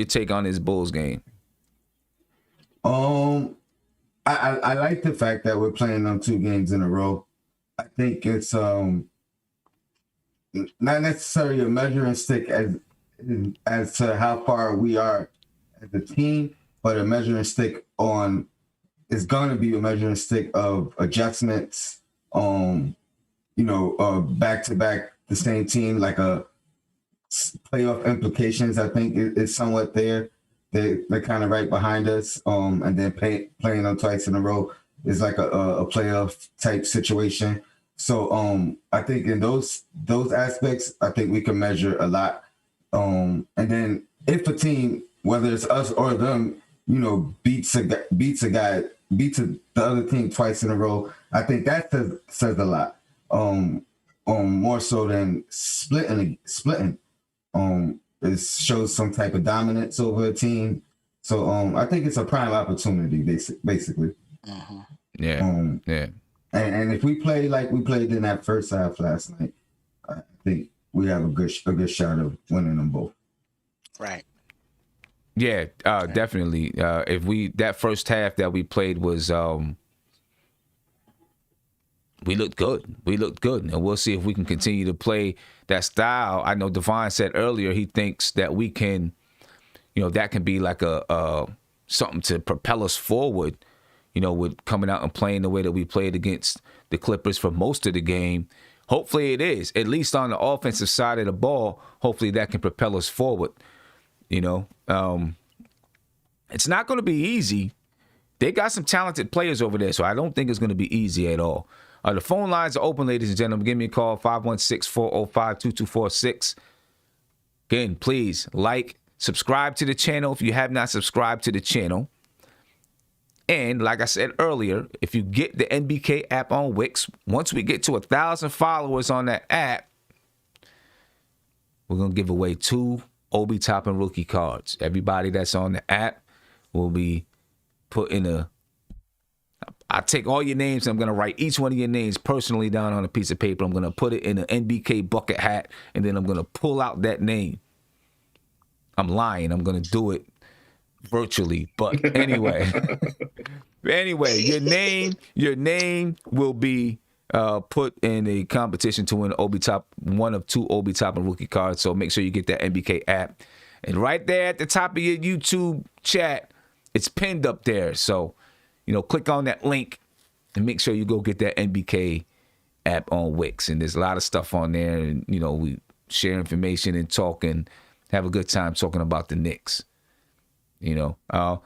take on this Bulls game? I like the fact that we're playing on 2 games in a row. I think it's not necessarily a measuring stick as to how far we are as a team, but a measuring stick on it's going to be a measuring stick of adjustments. Back to back the same team, like a playoff implications. I think is somewhat there. They're kind of right behind us. And then playing them twice in a row is like a playoff type situation. So I think in those aspects, I think we can measure a lot. And then if a team, whether it's us or them, beats the other team twice in a row, I think that says a lot. More so than splitting. It shows some type of dominance over a team. So I think it's a prime opportunity, basically. Uh-huh. Yeah. Yeah. And if we play like we played in that first half last night, I think we have a good shot of winning them both. Right. Yeah, definitely. If that first half that we played was we looked good. We looked good, and we'll see if we can continue to play that style. I know Devon said earlier he thinks that we can, that can be like a something to propel us forward. With coming out and playing the way that we played against the Clippers for most of the game. Hopefully it is, at least on the offensive side of the ball. Hopefully that can propel us forward. It's not going to be easy. They got some talented players over there, so I don't think it's going to be easy at all. The phone lines are open, ladies and gentlemen. Give me a call, 516-405-2246. Again, please subscribe to the channel if you have not subscribed to the channel. And like I said earlier, if you get the NBK app on Wix, once we get to 1,000 followers on that app, we're going to give away 2 Obi Toppin rookie cards. Everybody that's on the app will be put in I'll take all your names and I'm going to write each one of your names personally down on a piece of paper. I'm going to put it in an NBK bucket hat, and then I'm going to pull out that name. I'm lying. I'm going to do it virtually, but anyway. Your name will be put in a competition to win one of 2 Obi Toppin rookie cards. So make sure you get that NBK app. And right there at the top of your YouTube chat, it's pinned up there. So, click on that link and make sure you go get that NBK app on Wix. And there's a lot of stuff on there. And, we share information and talk and have a good time talking about the Knicks.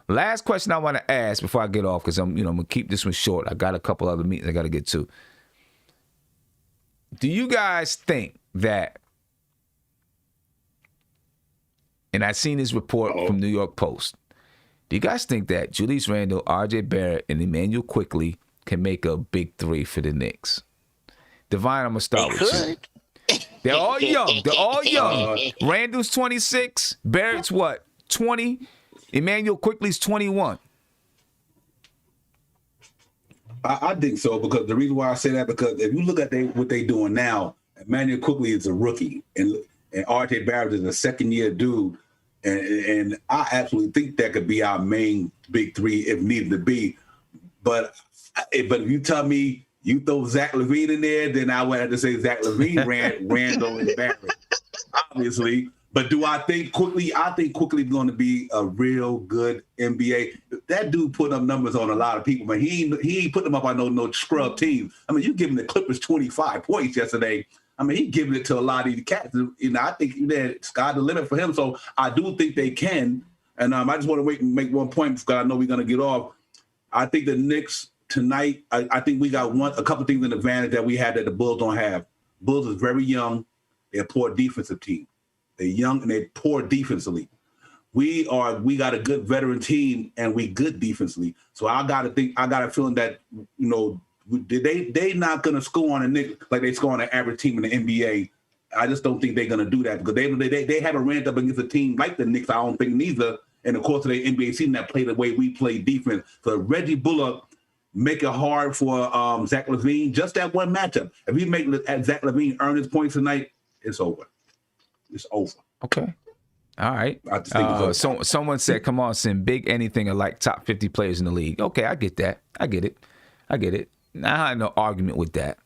Last question I want to ask before I get off, because I'm going to keep this one short. I got a couple other meetings I got to get to. Do you guys think that, and I seen this report from New York Post, do you guys think that Julius Randle, RJ Barrett, and Emmanuel Quickley can make a big 3 for the Knicks? Divine, I'm going to start with you. They're all young. Randall's 26. Barrett's what? 20. Emmanuel Quickley's 21. I think so, because the reason why I say that, because if you look at what they're doing now, Emmanuel Quickley is a rookie, and RJ Barrett is a second-year dude, and I absolutely think that could be our main big 3 if needed to be. But if you tell me you throw Zach LaVine in there, then I would have to say Zach LaVine, Randall, and Barrett, obviously. But do I think Quickley? I think Quickley is going to be a real good NBA. That dude put up numbers on a lot of people, but he ain't put them up on no scrub teams. I mean, you giving the Clippers 25 points yesterday. I mean, he giving it to a lot of these cats. I think that sky's the limit for him. So I do think they can. And I just want to make one point because I know we're going to get off. I think the Knicks tonight, I think we got a couple things in advantage that we had that the Bulls don't have. Bulls is very young. They're a poor defensive team. They're young and they're poor defensively. We got a good veteran team and we good defensively. So I got a feeling that, they not going to score on a Knicks like they score on an average team in the NBA. I just don't think they're going to do that because they haven't ramped up against a team like the Knicks. I don't think neither. in the course of the NBA season that play the way we play defense. So Reggie Bullock make it hard for Zach LaVine. Just that one matchup. If he make Zach LaVine earn his points tonight, it's over. It's over. Okay. All right. I just think it's over. Someone said, come on, Sim, big anything are like top 50 players in the league. Okay, I get that. I get it. I have no argument with that.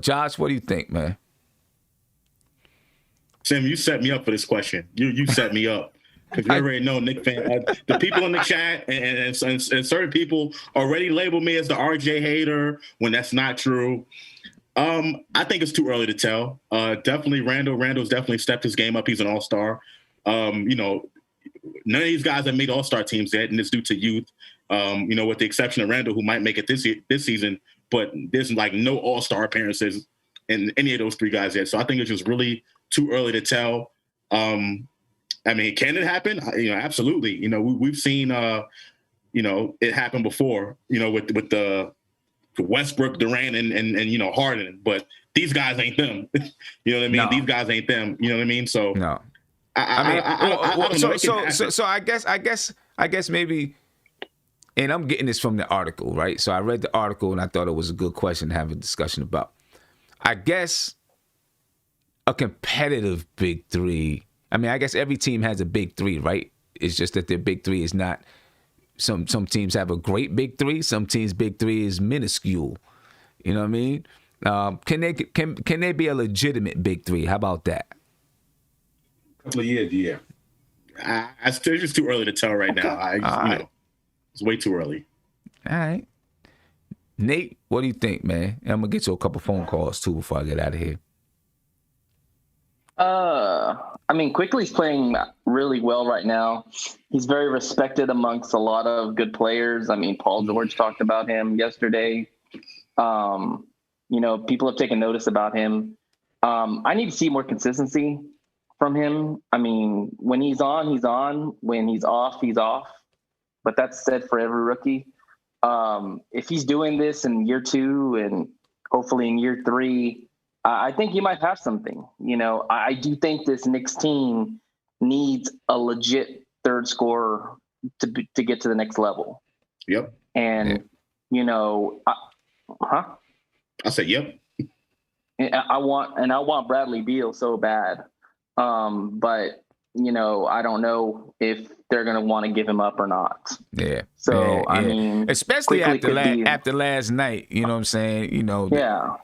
Josh, what do you think, man? Sam, you set me up for this question. You set me up. Because you already know Knicks fan. The people in the chat and certain people already label me as the RJ hater when that's not true. I think it's too early to tell. Definitely Randall's definitely stepped his game up. He's an all-star. None of these guys have made all-star teams yet, and it's due to youth. With the exception of Randall, who might make it this season, but there's like no all-star appearances in any of those three guys yet. So I think it's just really too early to tell. I mean, can it happen? Absolutely. We've seen, it happen before, with the Westbrook, Durant, and Harden. But these guys ain't them. You know what I mean? No. These guys ain't them. You know what I mean? So No. I don't know. So I guess maybe, and I'm getting this from the article, right? So I read the article and I thought it was a good question to have a discussion about. I guess a competitive big three. I mean, I guess every team has a big three, right? It's just that their big three is not. Some teams have a great big three. Some teams' big three is minuscule. You know what I mean? Can they be a legitimate big three? How about that? A couple of years, yeah. It's just too early to tell right now. It's way too early. All right. Nate, what do you think, man? And I'm going to get you a couple phone calls, too, before I get out of here. I mean, Quickly's playing really well right now. He's very respected amongst a lot of good players. I mean, Paul George talked about him yesterday. People have taken notice about him. I need to see more consistency from him. I mean, when he's on, he's on. When he's off, he's off. But that's said for every rookie. If he's doing this in year 2 and hopefully in year 3, I think he might have something. I do think this Knicks team needs a legit third scorer to get to the next level. Yep. And, I said, yep. I want Bradley Beal so bad. But, I don't know if they're going to want to give him up or not. Yeah. So, yeah. I mean. Especially after last night, you know what I'm saying? Yeah.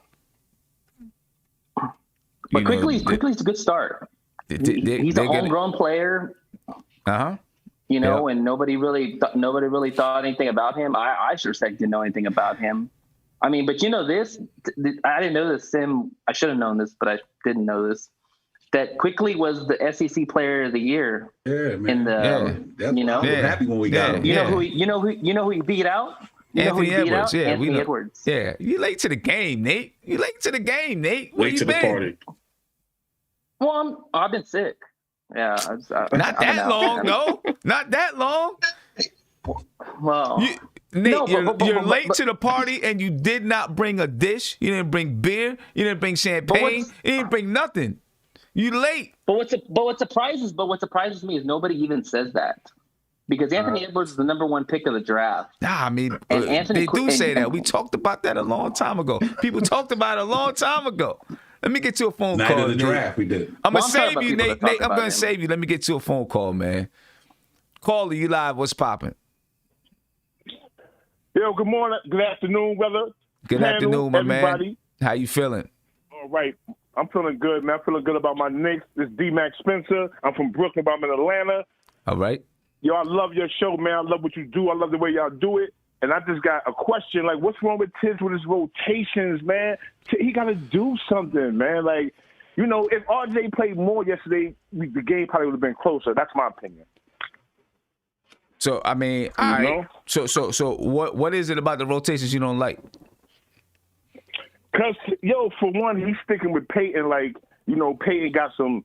But Quickly's a good start. He's a homegrown player. Uh-huh. And nobody really thought anything about him. I sure didn't know anything about him. I mean, but this, I didn't know this, Sim. I should have known this, but I didn't know this. That Quickly was the SEC Player of the Year. Yeah, man. I was happy when we got him. You know who he beat out? Anthony Edwards. Yeah, Anthony Edwards. Yeah, you late to the game, Nate. Where late you to been? The party. Well, I've been sick. Yeah, not that long. No, not that long. Well, Nate, you're late to the party, and you did not bring a dish. You didn't bring beer. You didn't bring champagne. You didn't bring nothing. You late. But what surprises me is nobody even says that. Because Anthony Edwards is the number 1 pick of the draft. Nah, I mean, they do say that. We talked about that a long time ago. People talked about it a long time ago. Let me get you a phone call. Night of the draft, we did. I'm going to save you, Nate. I'm going to save you. Let me get you a phone call, man. Caller, you live. What's popping? Yo, good morning. Good afternoon, brother. Good afternoon, my everybody. Man. How you feeling? All right. I'm feeling good, man. I'm feeling good about my Knicks. This is D-Mac Spencer. I'm from Brooklyn, but I'm in Atlanta. All right. Yo, I love your show, man. I love what you do. I love the way y'all do it. And I just got a question, like, what's wrong with Tiz with his rotations, man? He got to do something, man. Like, if RJ played more yesterday, the game probably would have been closer. That's my opinion. So, I mean, all right. So what is it about the rotations you don't like? Because, for one, he's sticking with Peyton. Like, Peyton got some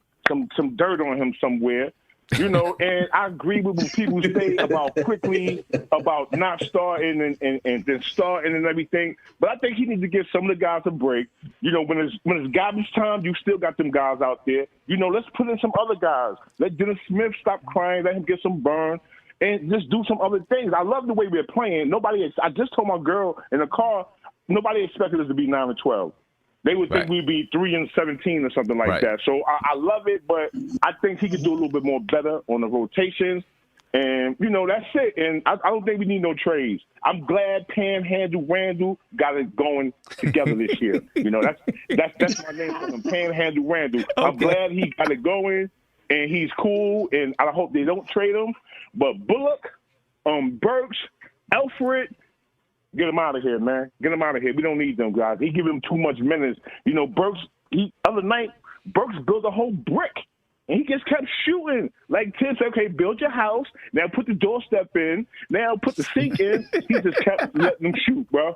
dirt on him somewhere. You know, and I agree with what people say about quickly, about not starting and then starting and everything. But I think he needs to give some of the guys a break. You know, when it's garbage time, you still got them guys out there. You know, let's put in some other guys. Let Dennis Smith stop crying. Let him get some burn. And just do some other things. I love the way we're playing. I just told my girl in the car, nobody expected us to be 9-12. They would think we'd be 3-17 or something like that. So I love it, but I think he could do a little bit more better on the rotations. And, you know, that's it. And I don't think we need no trades. I'm glad Panhandle Randall got it going together this year. You know, that's my name for him, Panhandle Randall. Okay. I'm glad he got it going, and he's cool, and I hope they don't trade him. But Bullock, Burks, Alfred, get him out of here, man. Get him out of here. We don't need them guys. He giving them too much minutes. You know, Burks, other night, Burks built a whole brick, and he just kept shooting. Like Tim said, okay, build your house. Now put the doorstep in. Now put the sink in. He just kept letting them shoot, bro.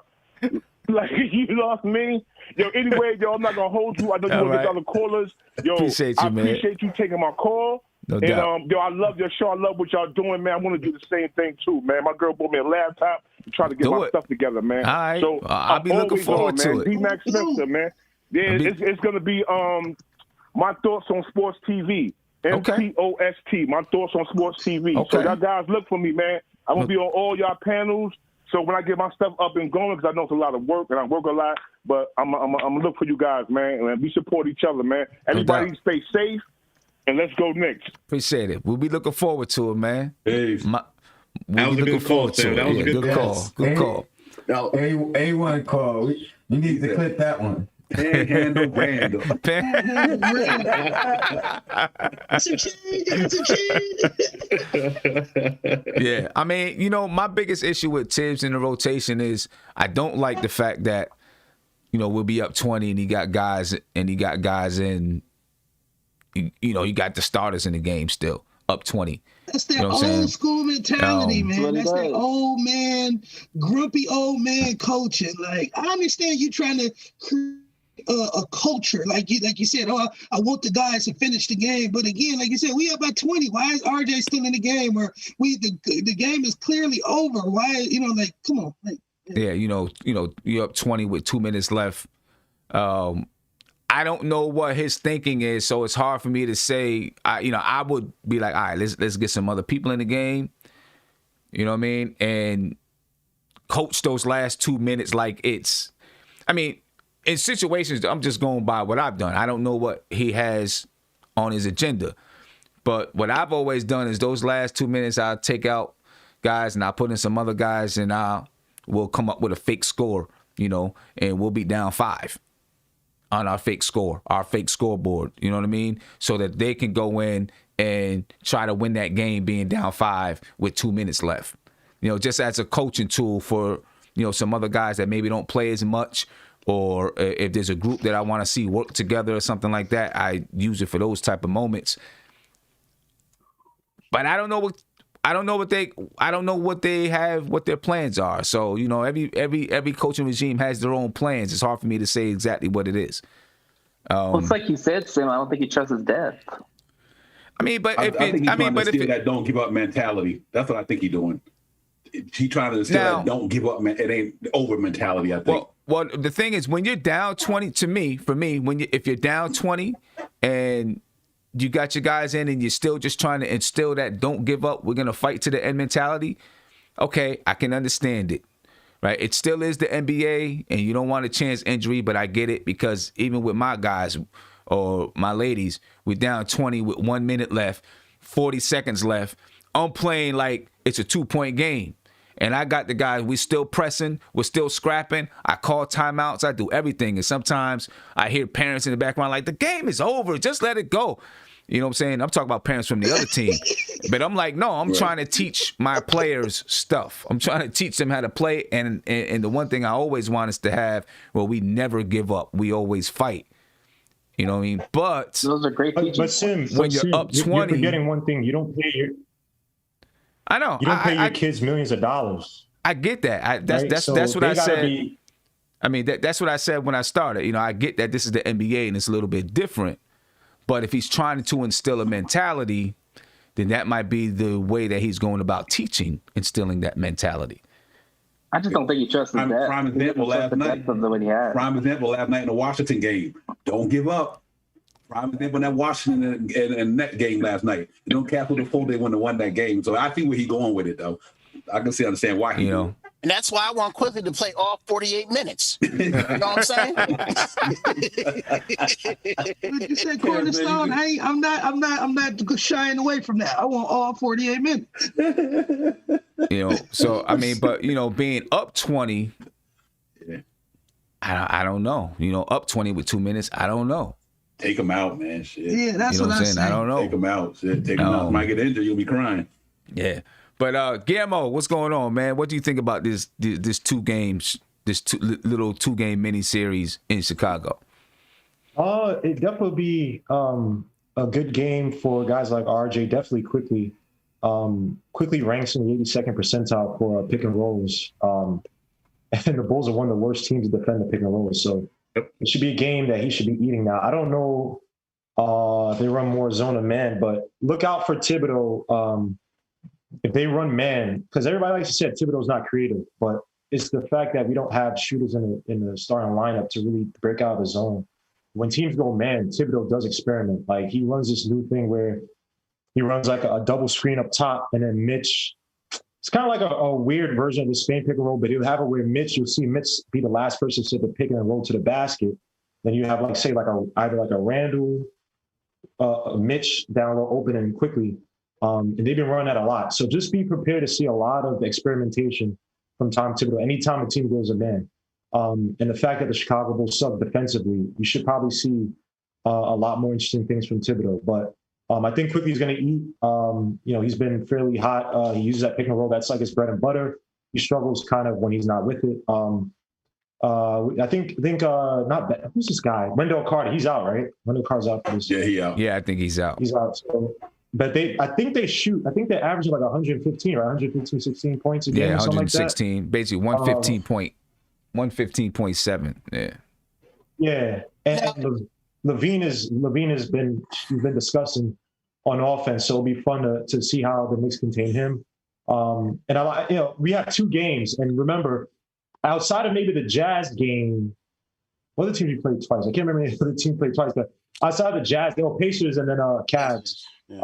Like, you know what I mean? Yo, anyway, yo, I'm not going to hold you. I know you want to get other callers. Yo, appreciate you, man. I appreciate you taking my call. No and, doubt. yo, I love your show. I love what y'all doing, man. I want to do the same thing, too, man. My girl bought me a laptop to try to get my stuff together, man. All right. So I'll be looking forward to it. D-Max Spencer, man. Yeah, it's going to be my thoughts on sports TV. MTOST, my thoughts on sports TV. Okay. So y'all guys look for me, man. I'm going to be on all y'all panels. So when I get my stuff up and going, because I know it's a lot of work and I work a lot, but I'm going to look for you guys, man. And we support each other, man. Everybody stay safe. And let's go Knicks. Appreciate it. We'll be looking forward to it, man. Hey. That was a good call, Tim. That was a good call. Good call. A1 call. You need to clip that one. Panhandle Randall. Yeah, I mean, you know, my biggest issue with Tibbs in the rotation is I don't like the fact that, you know, we'll be up 20 and he got guys in. You know, you got the starters in the game still, up 20. That's that you know old school mentality, man. That's that does. old man, grumpy old man coaching. Like, I understand you trying to create a culture, like you said. Oh, I want the guys to finish the game, but again, like you said, we up by 20. Why is RJ still in the game? Or the game is clearly over. Why, you know, like, come on, like. Yeah, you know, you're up 20 with 2 minutes left. I don't know what his thinking is, so it's hard for me to say. I would be like, all right, let's get some other people in the game. You know what I mean? And coach those last 2 minutes like it's. I mean, in situations, I'm just going by what I've done. I don't know what he has on his agenda, but what I've always done is those last 2 minutes, I'll take out guys and I'll put in some other guys, and we'll come up with a fake score, you know, and we'll be down 5. On our fake scoreboard, you know what I mean? So that they can go in and try to win that game being down 5 with 2 minutes left. You know, just as a coaching tool for, you know, some other guys that maybe don't play as much, or if there's a group that I want to see work together or something like that, I use it for those type of moments. But I don't know what they have, what their plans are. So, you know, every coaching regime has their own plans. It's hard for me to say exactly what it is. Well, it's like you said, Sim. I don't think he trusts his depth. I think he's trying to steal that don't give up mentality. That's what I think he's doing. He's trying to steal that don't give up. It ain't over mentality, I think. Well, the thing is, when you're down 20, for me, if you're down 20 and you got your guys in and you're still just trying to instill that don't give up, we're going to fight to the end mentality, okay, I can understand it, right? It still is the NBA, and you don't want to chance injury, but I get it, because even with my guys or my ladies, we're down 20 with 1 minute left, 40 seconds left. I'm playing like it's a 2-point game. And I got the guys, we're still pressing, we're still scrapping. I call timeouts, I do everything. And sometimes I hear parents in the background like, the game is over, just let it go. You know what I'm saying? I'm talking about parents from the other team. But I'm like, no, I'm trying to teach my players stuff. I'm trying to teach them how to play. And the one thing I always want is to have, well, we never give up. We always fight. You know what I mean? But those are great teachers. But Sim, when you're up 20, you're forgetting one thing. You don't pay your. I know. You don't pay your kids millions of dollars. I get that. That's what I said. I mean, that's what I said when I started. You know, I get that this is the NBA and it's a little bit different. But if he's trying to instill a mentality, then that might be the way that he's going about teaching, instilling that mentality. I just don't think he trusts his depth. Prime example last night. Of what he had. Prime example last night in the Washington game. Don't give up. Prime example in that Washington and net game last night. They don't cancel the full. They wouldn't have won that game. So I think where he's going with it, though, I can understand why he. And that's why I want Quickly to play all 48 minutes. You know what I'm saying? You said cornerstone. I'm not shying away from that. I want all 48 minutes. So I mean, but being up 20, I don't know. Up 20 with 2 minutes, I don't know. Take him out, man. Shit. Yeah, that's what I'm saying. I don't know. Take him out. Shit. Take him out. Might get injured. You'll be crying. Yeah. But Guillermo, what's going on, man? What do you think about this two games, this little 2-game mini series in Chicago? It definitely be a good game for guys like RJ. Definitely quickly ranks in the 82nd percentile for pick and rolls. And the Bulls are one of the worst teams to defend the pick and rolls. So it should be a game that he should be eating now. I don't know if they run more zone of man, but look out for Thibodeau. If they run man, because everybody likes to say Thibodeau's not creative, but it's the fact that we don't have shooters in the starting lineup to really break out of the zone. When teams go man, Thibodeau does experiment. Like he runs this new thing where he runs like a double screen up top, and then Mitch. It's kind of like a weird version of the Spain pick and roll, but he'll have it where you'll see Mitch be the last person to the pick and roll to the basket. Then you have either a Randall, Mitch down low, open and quickly. And they've been running that a lot. So just be prepared to see a lot of experimentation from Tom Thibodeau anytime a team goes a man. And the fact that the Chicago Bulls suck defensively, you should probably see a lot more interesting things from Thibodeau. But I think quickly he's going to eat. He's been fairly hot. He uses that pick and roll. That's like his bread and butter. He struggles kind of when he's not with it. I think not bad. Who's this guy? Wendell Carter. He's out, right? Wendell Carter's out for this. Yeah, he out. Yeah, I think he's out. He's out. So, but I think they average like 115 or 115, 16 points a game. Yeah, or something 116, like that. basically 115.7. Yeah. Yeah, and Levine has been discussing on offense, so it'll be fun to see how the Knicks contain him. And we have 2 games, and remember, outside of maybe the Jazz game, what other team we played twice? I can't remember the other team played twice, but outside of the Jazz, they were Pacers and then Cavs. Yeah.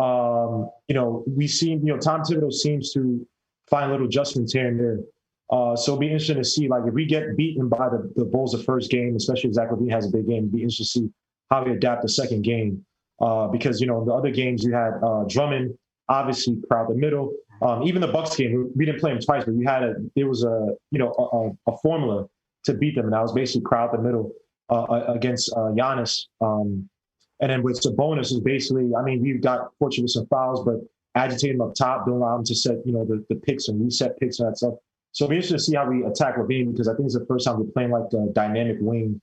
We see, Tom Thibodeau seems to find little adjustments here and there. So it'll be interesting to see, like, if we get beaten by the Bulls the first game, especially if Zach LaVine has a big game, it'll be interesting to see how we adapt the second game. Because, in the other games, you had Drummond, obviously, crowd the middle. Even the Bucks game, we didn't play them twice, but there was a formula to beat them, and that was basically crowd the middle against Giannis. And then with Sabonis is basically, we've got fortunate with some fouls, but agitate him up top, don't allow him to set, the picks and reset picks and that stuff. So it'll be interesting to see how we attack LaVine, because I think it's the first time we're playing like the dynamic wing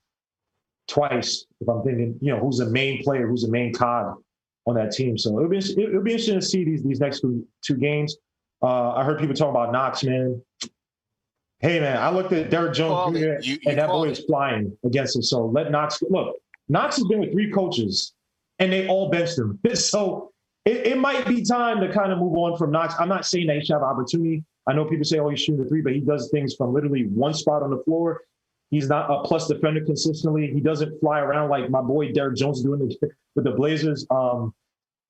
twice. If I'm thinking, who's the main player, who's the main cog on that team. So it'll be interesting to see these next two games. I heard people talk about Knox, man. Hey, man, I looked at Derrick Jones Jr. and that boy is flying against him. So let Knox look. Knox has been with 3 coaches, and they all benched him. So it might be time to kind of move on from Knox. I'm not saying that he should have opportunity. I know people say, oh, he's shooting the 3, but he does things from literally one spot on the floor. He's not a plus defender consistently. He doesn't fly around like my boy Derrick Jones doing with the Blazers.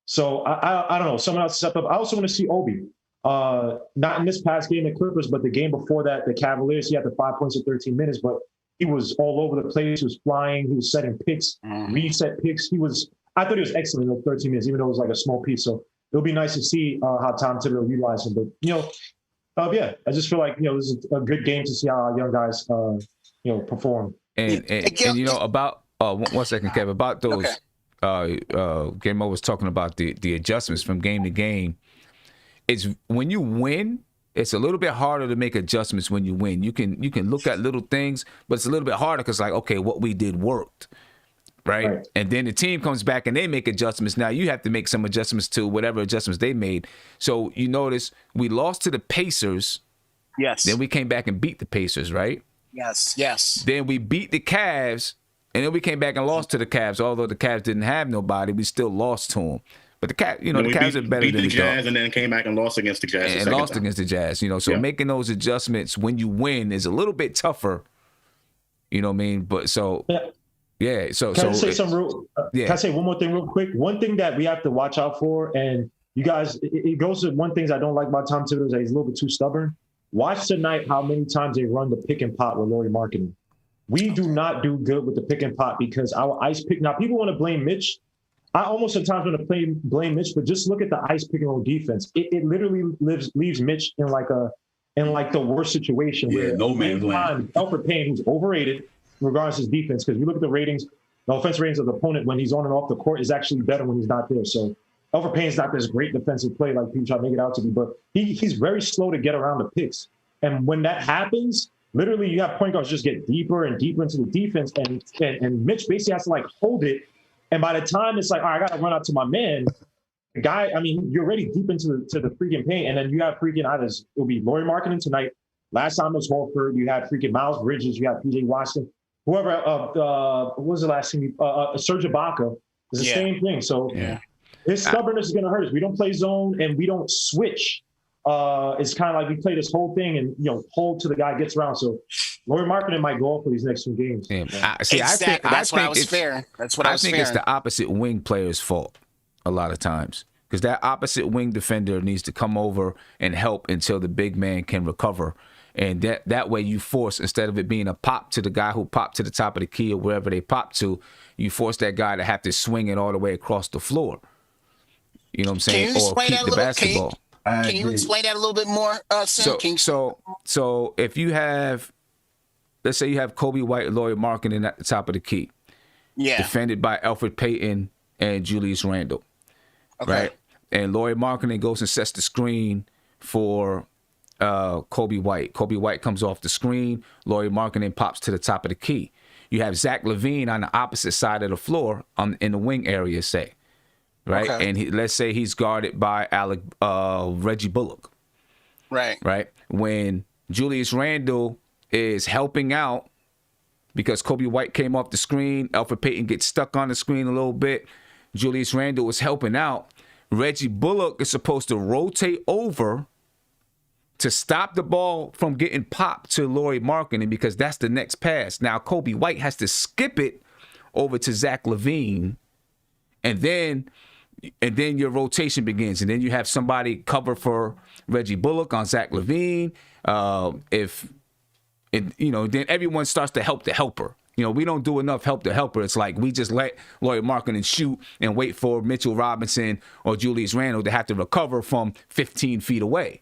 So I don't know. Someone else step up. I also want to see Obi. Not in this past game at Clippers, but the game before that, the Cavaliers, he had the 5 points in 13 minutes, but he was all over the place. He was flying. He was setting picks, reset picks. I thought he was excellent in those 13 minutes, even though it was like a small piece. So it'll be nice to see how Tom Thibodeau utilized him. But, yeah, I just feel like, this is a good game to see how our young guys, perform. And about, 1 second, Kevin, about those, Guillermo was talking about the adjustments from game to game. It's when you win, it's a little bit harder to make adjustments when you win. You can look at little things, but it's a little bit harder because, like, okay, what we did worked, right? And then the team comes back and they make adjustments. Now you have to make some adjustments to whatever adjustments they made. So you notice we lost to the Pacers. Yes. Then we came back and beat the Pacers, right? Yes. Yes. Then we beat the Cavs, and then we came back and lost to the Cavs. Although the Cavs didn't have nobody, we still lost to them. But the Cavs are better beat than the the Jazz, Dogs. and then came back and lost against the Jazz. And lost against the Jazz. So making those adjustments when you win is a little bit tougher. You know what I mean? But so yeah. So can I say something real? Can I say one more thing real quick? One thing that we have to watch out for, and you guys, it goes to one thing I don't like about Tom Thibodeau is that he's a little bit too stubborn. Watch tonight how many times they run the pick and pop with Lauri Markkanen. We do not do good with the pick and pop because our ice pick. Now people want to blame Mitch. I almost sometimes want to blame Mitch, but just look at the ice pick and roll defense. It literally leaves Mitch in like the worst situation where no man's land. Elfrid Payton, who's overrated, regardless of his defense, because you look at the ratings, the offensive ratings of the opponent when he's on and off the court is actually better when he's not there. So Elfrid Payton's not this great defensive play like people try to make it out to be, but he's very slow to get around the picks. And when that happens, literally you have point guards just get deeper and deeper into the defense, and Mitch basically has to like hold it. And by the time it's like, all right, I got to run out to my man, the guy, I mean, you're already deep into the freaking paint. And then you have freaking it'll be Lauri Markkanen tonight. Last time it was Horford. You had freaking Miles Bridges. You had PJ Washington. Whoever, what was the last thing? Serge Ibaka. It's the same thing. So his stubbornness is going to hurt us. We don't play zone and we don't switch. It's kind of like we play this whole thing and, hold till the guy gets around. So Lauri Markkanen might go off for these next 2 games. I think fair. That's what I was think fair. it's the opposite wing player's fault a lot of times because that opposite wing defender needs to come over and help until the big man can recover. And that way you force, instead of it being a pop to the guy who popped to the top of the key or wherever they pop to, you force that guy to have to swing it all the way across the floor. You know what I'm saying? Or keep the basketball. Can you explain that a little bit more, Sam? So if you have, let's say you have Kobe White and Lauri Markkanen at the top of the key, defended by Elfrid Payton and Julius Randle, right? And Lauri Markkanen goes and sets the screen for Kobe White. Kobe White comes off the screen. Lauri Markkanen pops to the top of the key. You have Zach LaVine on the opposite side of the floor in the wing area, say. Right, and let's say he's guarded by Reggie Bullock. Right. When Julius Randle is helping out because Kobe White came off the screen, Elfrid Payton gets stuck on the screen a little bit. Julius Randle is helping out. Reggie Bullock is supposed to rotate over to stop the ball from getting popped to Lauri Markkanen because that's the next pass. Now Kobe White has to skip it over to Zach LaVine, and then your rotation begins, and then you have somebody cover for Reggie Bullock on Zach LaVine. Then everyone starts to help the helper. We don't do enough help the helper. It's like we just let Lauri Markkanen shoot and wait for Mitchell Robinson or Julius Randle to have to recover from 15 feet away.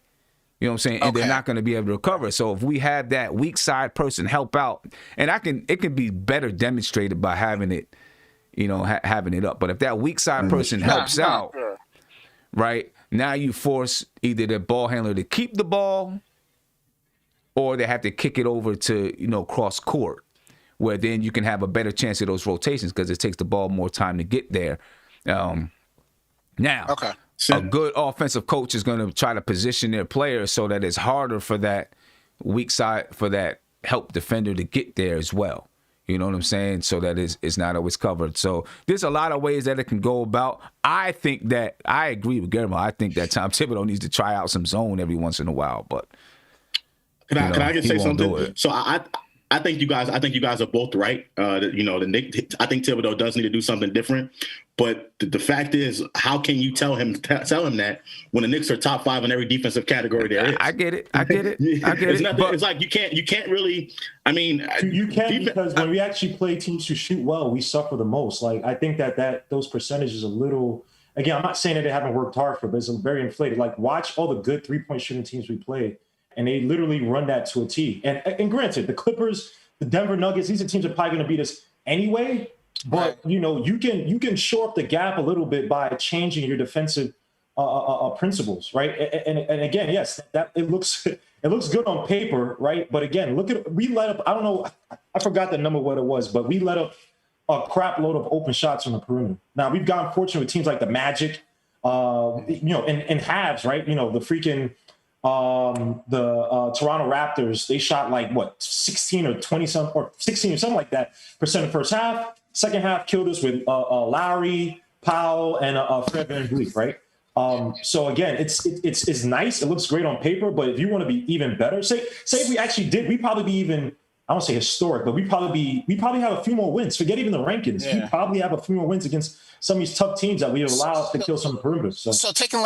You know what I'm saying? And they're not going to be able to recover. So if we have that weak side person help out, and it can be better demonstrated by having it. Having it up. But if that weak side person helps out, right, now you force either the ball handler to keep the ball or they have to kick it over to, cross court, where then you can have a better chance of those rotations because it takes the ball more time to get there. Now, a good offensive coach is going to try to position their players so that it's harder for that weak side, for that help defender to get there as well. You know what I'm saying? So that it's not always covered. So there's a lot of ways that it can go about. I think that I agree with Guillermo. I think that Tom Thibodeau needs to try out some zone every once in a while. But can I just say something? So I think you guys are both right. The Knicks, I think Thibodeau does need to do something different. But the fact is, how can you tell him that when the Knicks are top 5 in every defensive category there is? I get it. It's like you can't really. I mean, you can't because when we actually play teams who shoot well, we suffer the most. Like I think that those percentages a little. Again, I'm not saying that they haven't worked hard for, but it's very inflated. Like watch all the good 3-point shooting teams we play, and they literally run that to a T. And granted, the Clippers, the Denver Nuggets, these are teams that are probably going to beat us anyway. But you can shore up the gap a little bit by changing your defensive principles, right? And again, yes, that it looks good on paper, right? But again, we let up. I don't know, I forgot the number what it was, but we let up a crap load of open shots on the perimeter. Now we've gotten fortunate with teams like the Magic, in halves, right? The freaking the Toronto Raptors, they shot like 16 or 20 some or 16 or something like that % in the first half. Second half killed us with Lowry, Powell, and Fred VanVleet, right? So again, it's nice. It looks great on paper, but if you want to be even better, say if we actually did, we probably be even. I won't say historic, but we probably have a few more wins. Forget even the rankings. Yeah. We probably have a few more wins against some of these tough teams that we allowed to kill some perimeters. So taking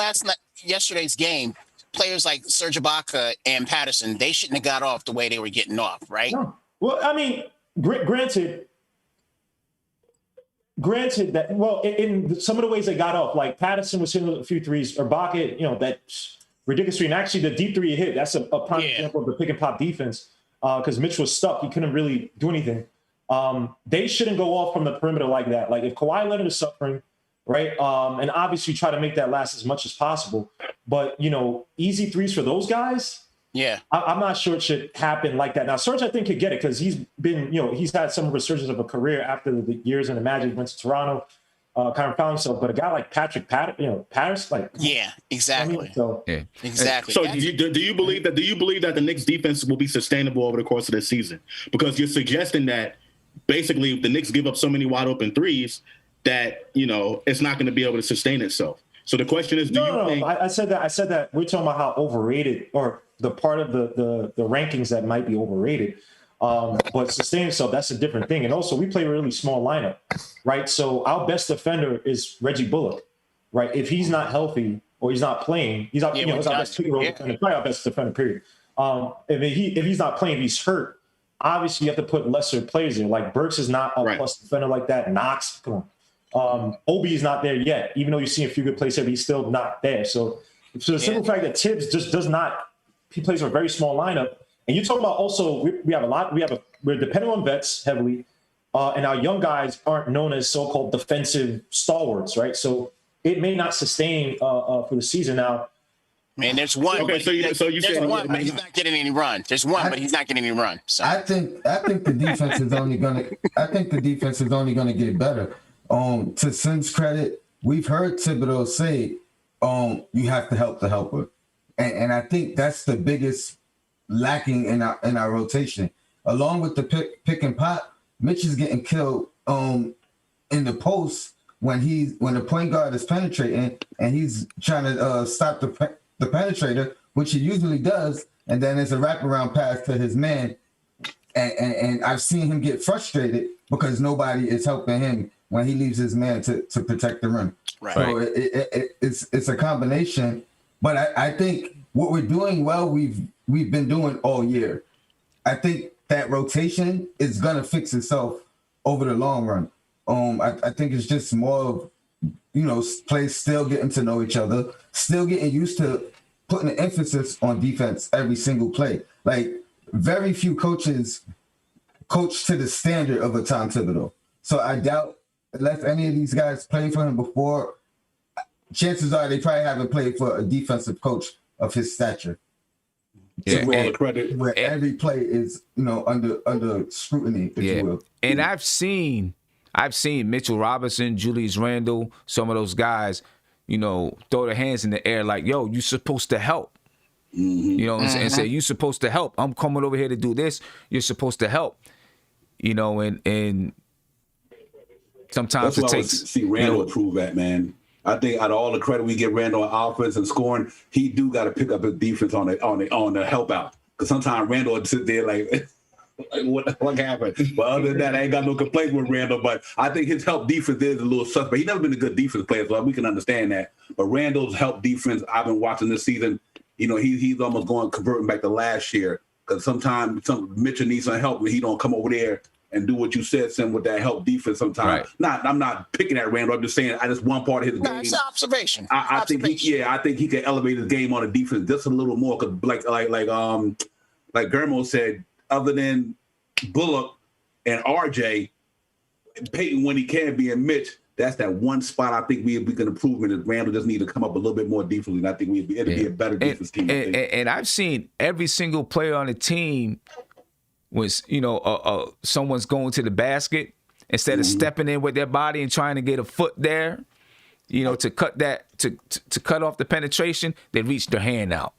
yesterday's game, players like Serge Ibaka and Patterson, they shouldn't have got off the way they were getting off, right? No. Well, I mean, granted that, well, in some of the ways they got off, like Patterson was hitting a few threes, or Ibaka, that ridiculous three. And actually, the deep three he hit, that's a prime example of the pick and pop defense. Because Mitch was stuck. He couldn't really do anything. They shouldn't go off from the perimeter like that. Like if Kawhi Leonard is suffering, right? And obviously try to make that last as much as possible. But, easy threes for those guys, yeah, I'm not sure it should happen like that. Now, Serge, I think, could get it because he's been, he's had some resurgence of a career after the years in the Magic, went to Toronto, kind of found himself. But a guy like Patterson, like, yeah, exactly. Exactly. So do you believe that the Knicks defense will be sustainable over the course of the season? Because you're suggesting that basically if the Knicks give up so many wide open threes that it's not going to be able to sustain itself. So the question is, I said that we're talking about how overrated, or the part of the rankings that might be overrated. But sustain itself, that's a different thing. And also, we play a really small lineup, right? So our best defender is Reggie Bullock, right? If he's not healthy or he's not playing, he's our best pick and roll defender, probably our best defender, period. If he's not playing, if he's hurt, obviously you have to put lesser players in. Like Burks is not a plus defender like that. Knox, come on. Obi is not there yet, even though you've seen a few good plays there, but he's still not there. So the simple fact that Tibbs just does not, he plays a very small lineup. And you talk about also, we're dependent on vets heavily, and our young guys aren't known as so-called defensive stalwarts, right? So it may not sustain for the season now. Man, there's one. Okay, so you said one, but he's not getting any run. There's one, but he's not getting any run. So I think the defense is only gonna get better. To Sim's credit, we've heard Thibodeau say, you have to help the helper, and I think that's the biggest lacking in our rotation. Along with the pick and pop, Mitch is getting killed in the post when the point guard is penetrating and he's trying to stop the penetrator, which he usually does, and then there's a wraparound pass to his man, and I've seen him get frustrated because nobody is helping him when he leaves his man to protect the rim. Right. So it's a combination, but I think what we're doing well, we've been doing all year. I think that rotation is gonna fix itself over the long run. I think it's just more of, players still getting to know each other, still getting used to putting an emphasis on defense every single play. Like very few coaches coach to the standard of a Tom Thibodeau. So I doubt, unless any of these guys played for him before, chances are they probably haven't played for a defensive coach of his stature. Yeah, where every play is, under scrutiny, if you will. And I've seen Mitchell Robinson, Julius Randle, some of those guys, throw their hands in the air like, yo, you're supposed to help. And say, you're supposed to help. I'm coming over here to do this. You're supposed to help. And sometimes that's it takes. See Randall prove that, man. I think out of all the credit we give Randall on offense and scoring, he do got to pick up his defense on the help out. Because sometimes Randall would sit there like what happened? But other than that, I ain't got no complaints with Randall. But I think his help defense is a little suspect. He's never been a good defense player, so we can understand that. But Randall's help defense, I've been watching this season. He's almost converting back to last year. Because sometimes Mitchell needs some help and he don't come over there and do what you said, Sim, with that help defense sometimes. Right. I'm not picking at Randall. I'm just saying I just one part of his game. It's an observation. I think he can elevate his game on the defense just a little more. Because like Germo said, other than Bullock and RJ, Peyton when he can be in Mitch, that's that one spot I think we can improve in. Is Randall just need to come up a little bit more defensively, and I think it'd be a better defense team. And I've seen every single player on the team was, someone's going to the basket instead of stepping in with their body and trying to get a foot there, to cut that to cut off the penetration, they reach their hand out.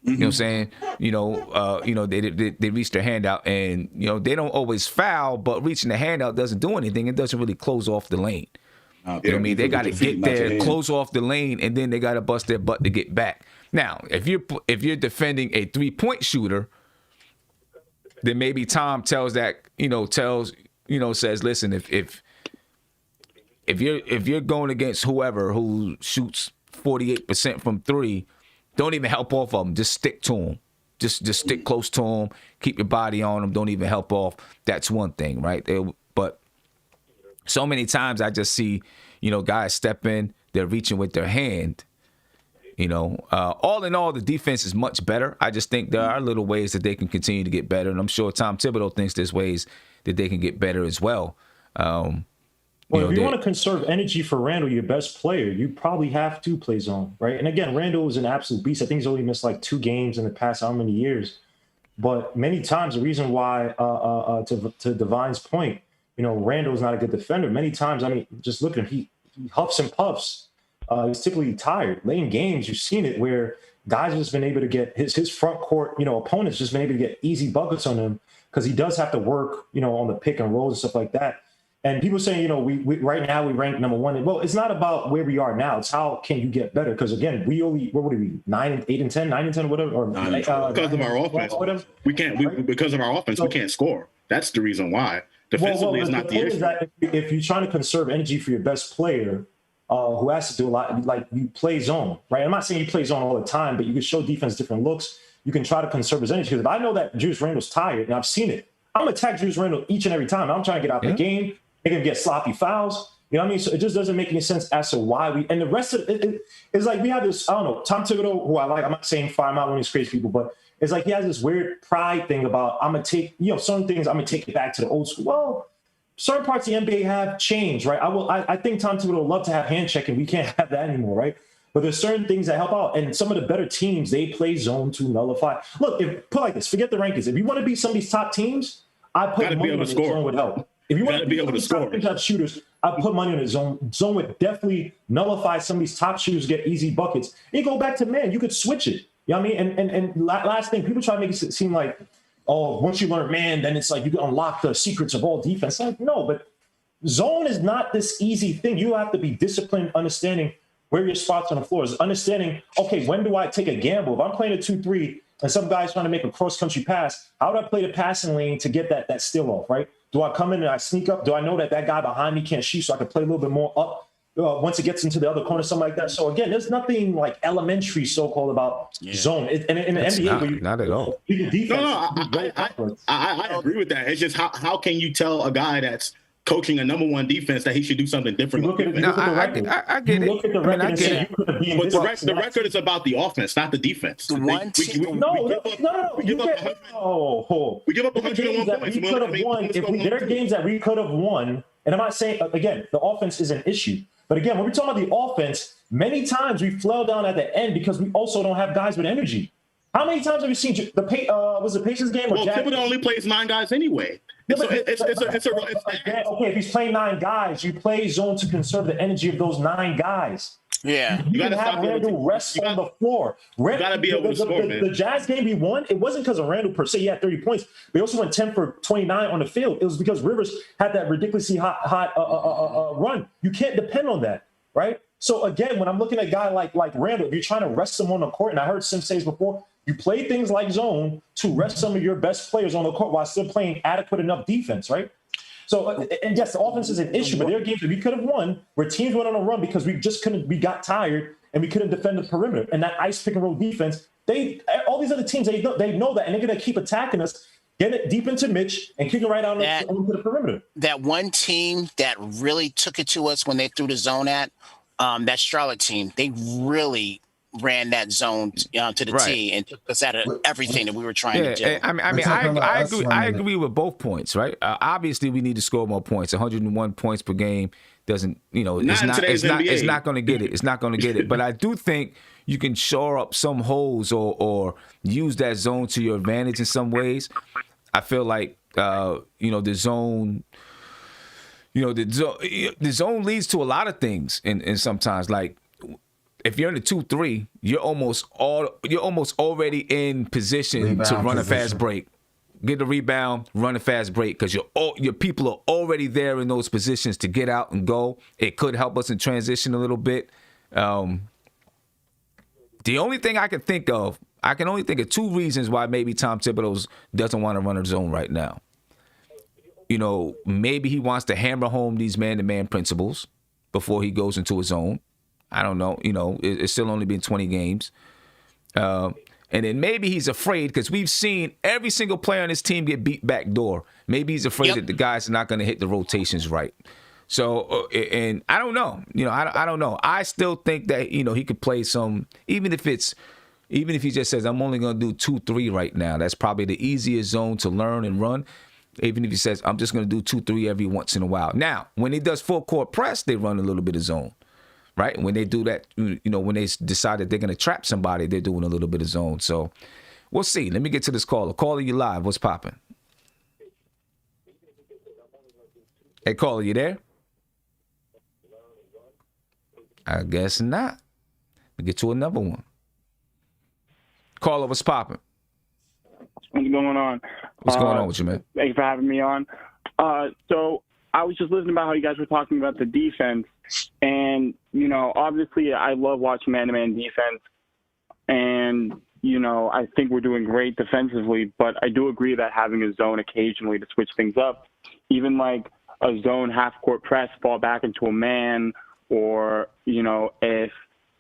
You know what I'm saying? They reach their hand out, and they don't always foul, but reaching the hand out doesn't do anything. It doesn't really close off the lane. You know what I mean? They got to get there, close off the lane, and then they got to bust their butt to get back. Now, if you're defending a 3-point shooter, then maybe Tom says, listen, if you're going against whoever who shoots 48% from 3, don't even help off of them. Just stick to them. Just stick close to them. Keep your body on them. Don't even help off. That's one thing, right? But so many times I just see, guys step in, they're reaching with their hand. All in all, the defense is much better. I just think there are little ways that they can continue to get better, and I'm sure Tom Thibodeau thinks there's ways that they can get better as well. If you want to conserve energy for Randall, your best player, you probably have to play zone, right? And again, Randall is an absolute beast. I think he's only missed like 2 games in the past how many years. But many times the reason why, to Divine's point, Randall's not a good defender. Many times, just look at him, he huffs and puffs. He's typically tired. Late in games, you've seen it where guys have just been able to get his front court, opponents just been able to get easy buckets on him because he does have to work, on the pick and rolls and stuff like that. And people saying, we right now we rank number 1. Well, it's not about where we are now. It's how can you get better? Because again, we only, what would it be, 9, 8, and 10, 9 and 10, whatever. Or because of our offense, we can't. Because of our offense, we can't score. That's the reason why. Defensively is not the issue. That if you're trying to conserve energy for your best player, who has to do a lot, like you play zone, right? I'm not saying you play zone all the time, but you can show defense different looks. You can try to conserve his energy. Because if I know that Julius Randle's tired, and I've seen it, I'm gonna attack Julius Randle each and every time. I'm trying to get out the game. They can get sloppy fouls. You know what I mean? So it just doesn't make any sense as to why we – and the rest of it is like we have this – I don't know, Tom Thibodeau, who I like, I'm not saying fire him out when he's crazy people, but it's like he has this weird pride thing about I'm going to take – certain things I'm going to take it back to the old school. Well, certain parts of the NBA have changed, right? I think Tom Thibodeau would love to have hand checking. We can't have that anymore, right? But there's certain things that help out. And some of the better teams, they play zone to nullify. Look, put like this, forget the rankings. If you want to be some of these top teams, I put money on the zone would help. If you want to be able to score, top shooters, I put money on the zone. Zone would definitely nullify some of these top shooters, get easy buckets. And you go back to man, you could switch it. You know what I mean? And last thing, people try to make it seem like, oh, once you learn man, then it's like you can unlock the secrets of all defense. Like, no, but zone is not this easy thing. You have to be disciplined, understanding where your spots on the floor is, understanding, okay, when do I take a gamble? If I'm playing a 2-3 and some guy's trying to make a cross-country pass, how do I play the passing lane to get that steal off, right? Do I come in and I sneak up? Do I know that guy behind me can't shoot so I can play a little bit more up once it gets into the other corner, something like that? So, again, there's nothing like elementary so-called about zone. And in the NBA, not at all. I agree with that. It's just how can you tell a guy that's coaching a number 1 defense that he should do something different? I get it. I get it. But the record is about the offense, not the defense. We give up 101 points. There are games that we could have won, and I'm not saying, again, the offense is an issue. But again, when we're talking about the offense, many times we fell down at the end because we also don't have guys with energy. How many times have you seen was the Pacers game? Well, Thibodeau only plays 9 guys anyway. Okay, if he's playing 9 guys, you play zone to conserve the energy of those 9 guys. Yeah. You got to have Randall rest on the floor. You got to be able to score, man. The Jazz game we won, it wasn't because of Randall per se. He had 30 points. They also went 10 for 29 on the field. It was because Rivers had that ridiculously hot run. You can't depend on that, right? So, again, when I'm looking at a guy like Randall, if you're trying to rest him on the court, and I heard Sim say this before, you play things like zone to rest some of your best players on the court while still playing adequate enough defense, right? So, and yes, the offense is an issue, but there are games that we could have won where teams went on a run because we got tired and we couldn't defend the perimeter. And that ice pick and roll defense, all these other teams, they know that, and they're going to keep attacking us, get it deep into Mitch and kick it right out into the perimeter. That one team that really took it to us when they threw the zone at, that Charlotte team, they really ran that zone to the T and took us out of everything that we were trying to do. I agree with both points, right? Obviously, we need to score more points. 101 points per game doesn't, it's not going to get it. It's not going to get it. But I do think you can shore up some holes or use that zone to your advantage in some ways. I feel like the zone. The zone leads to a lot of things, and sometimes like. If you're in the 2-3, you're almost already in position to run a fast break. get the rebound, run a fast break, because your people are already there in those positions to get out and go. It could help us in transition a little bit. The only thing I can only think of two reasons why maybe Tom Thibodeau doesn't want to run a zone right now. You know, maybe he wants to hammer home these man-to-man principles before he goes into a zone. I don't know. You know, it's still only been 20 games. And then maybe he's afraid, because we've seen every single player on his team get beat back door. Maybe he's afraid that the guys are not going to hit the rotations right. So, and I don't know. You know, I don't know. I still think that, you know, he could play some, even if he just says, I'm only going to do 2-3 right now. That's probably the easiest zone to learn and run. Even if he says, I'm just going to do 2-3 every once in a while. Now, when he does full court press, they run a little bit of zone. Right? When they do that, you know, when they decide that they're going to trap somebody, they're doing a little bit of zone. So we'll see. Let me get to this caller. Caller, you live. What's popping? Hey, caller, you there? I guess not. We get to another one. Caller, what's popping? What's going on? What's going on with you, man? Thanks for having me on. So I was just listening about how you guys were talking about the defense. And, you know, obviously I love watching man-to-man defense. And, you know, I think we're doing great defensively. But I do agree that having a zone occasionally to switch things up, even like a zone half-court press, fall back into a man, or, you know, if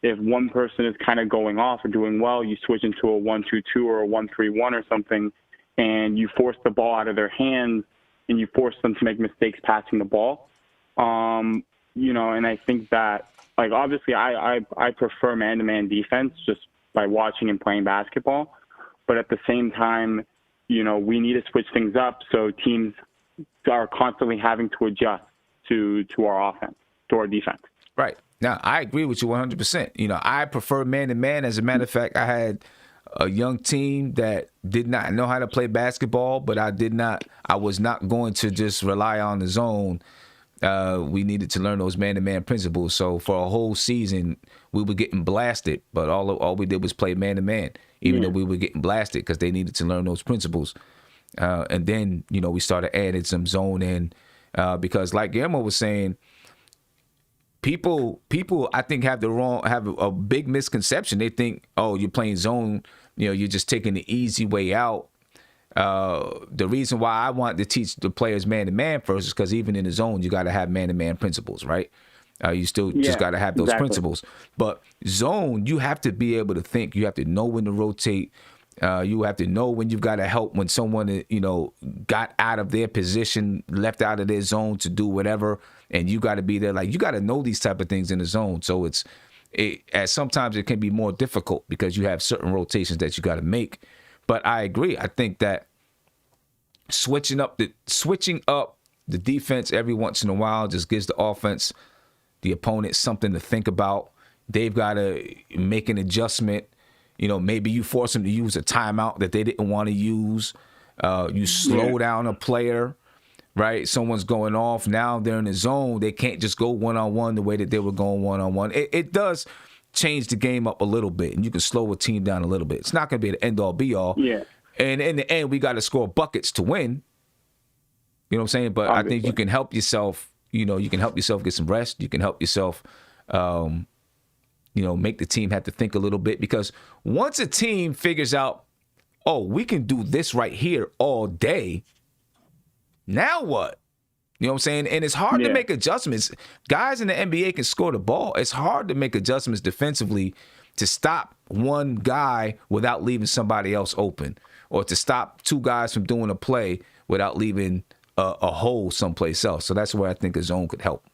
one person is kind of going off or doing well, you switch into a 1-2-2 or a 1-3-1 or something, and you force the ball out of their hands and you force them to make mistakes passing the ball. You know, and I think that, like, obviously I prefer man-to-man defense just by watching and playing basketball. But at the same time, you know, we need to switch things up so teams are constantly having to adjust to our offense, to our defense. Right. Now, I agree with you 100%. You know, I prefer man-to-man. As a matter of fact, I had a young team that did not know how to play basketball, but I was not going to just rely on the zone. We needed to learn those man-to-man principles. So for a whole season, we were getting blasted, but all we did was play man-to-man, even though we were getting blasted, because they needed to learn those principles. And then, you know, we started adding some zone in, because like Guillermo was saying, people I think have a big misconception. They think, oh, you're playing zone, you know, you're just taking the easy way out. The reason why I want to teach the players man-to-man first is because even in the zone, you got to have man-to-man principles, right? You still just got to have those principles. But zone, you have to be able to think. You have to know when to rotate. You have to know when you've got to help when someone, you know, got out of their position, left out of their zone to do whatever, and you got to be there. Like, you got to know these type of things in the zone. So sometimes it can be more difficult because you have certain rotations that you got to make. But I agree. I think that switching up the defense every once in a while just gives the offense, the opponent, something to think about. They've got to make an adjustment. You know, maybe you force them to use a timeout that they didn't want to use. You slow down a player, right? Someone's going off. Now they're in the zone. They can't just go one-on-one the way that they were going one-on-one. It does change the game up a little bit, and you can slow a team down a little bit. It's not going to be the end-all, be-all. Yeah. And in the end, we got to score buckets to win. You know what I'm saying? But obviously, I think you can help yourself. You know, you can help yourself get some rest. You can help yourself, you know, make the team have to think a little bit. Because once a team figures out, oh, we can do this right here all day, now what? You know what I'm saying? And it's hard to make adjustments. Guys in the NBA can score the ball. It's hard to make adjustments defensively to stop one guy without leaving somebody else open, or to stop two guys from doing a play without leaving a hole someplace else. So that's where I think a zone could help.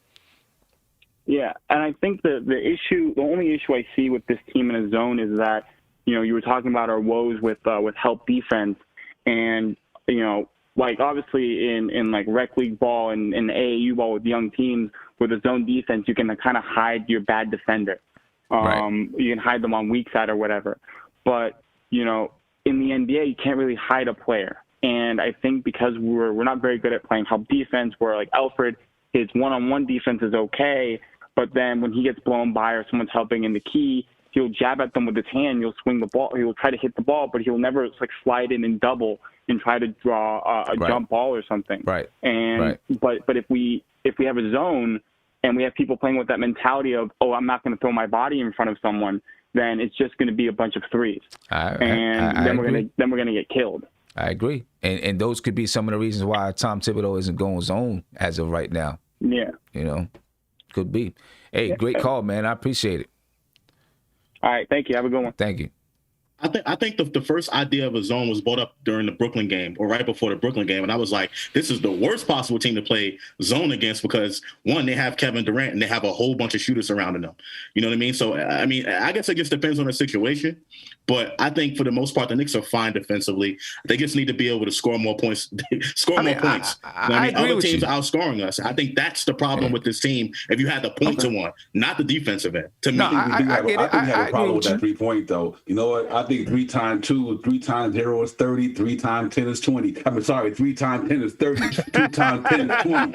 Yeah, and I think the only issue I see with this team in a zone is that, you know, you were talking about our woes with help defense, and, you know, like obviously in like rec league ball and in AAU ball with young teams, with a zone defense, you can kind of hide your bad defender. You can hide them on weak side or whatever. But, you know, in the NBA, you can't really hide a player. And I think because we're not very good at playing help defense, where like Alfred, his one-on-one defense is okay, but then when he gets blown by or someone's helping in the key, he'll jab at them with his hand. He'll swing the ball. He'll try to hit the ball, but he'll never like slide in and double and try to draw a jump ball or something. Right. And but if we have a zone and we have people playing with that mentality of, oh, I'm not going to throw my body in front of someone, then it's just going to be a bunch of threes, then we're gonna get killed. I agree, and those could be some of the reasons why Tom Thibodeau isn't going zone as of right now. Yeah, could be. Hey, great call, man. I appreciate it. All right, thank you. Have a good one. Thank you. I think the first idea of a zone was brought up during the Brooklyn game or right before the Brooklyn game. And I was like, this is the worst possible team to play zone against because, one, they have Kevin Durant and they have a whole bunch of shooters surrounding them. You know what I mean? So, I mean, I guess it just depends on the situation. But I think for the most part, the Knicks are fine defensively. They just need to be able to score more points. Other teams are outscoring us. I think that's the problem with this team. If you had the point to one, not the defensive end. To me, I think you have a problem with that 3-point though. You know what? I think 3 times 2, 3 times 0 is 30. 3 times 10 is 20. 3 times 10 is 30. 2 times 10 is 20.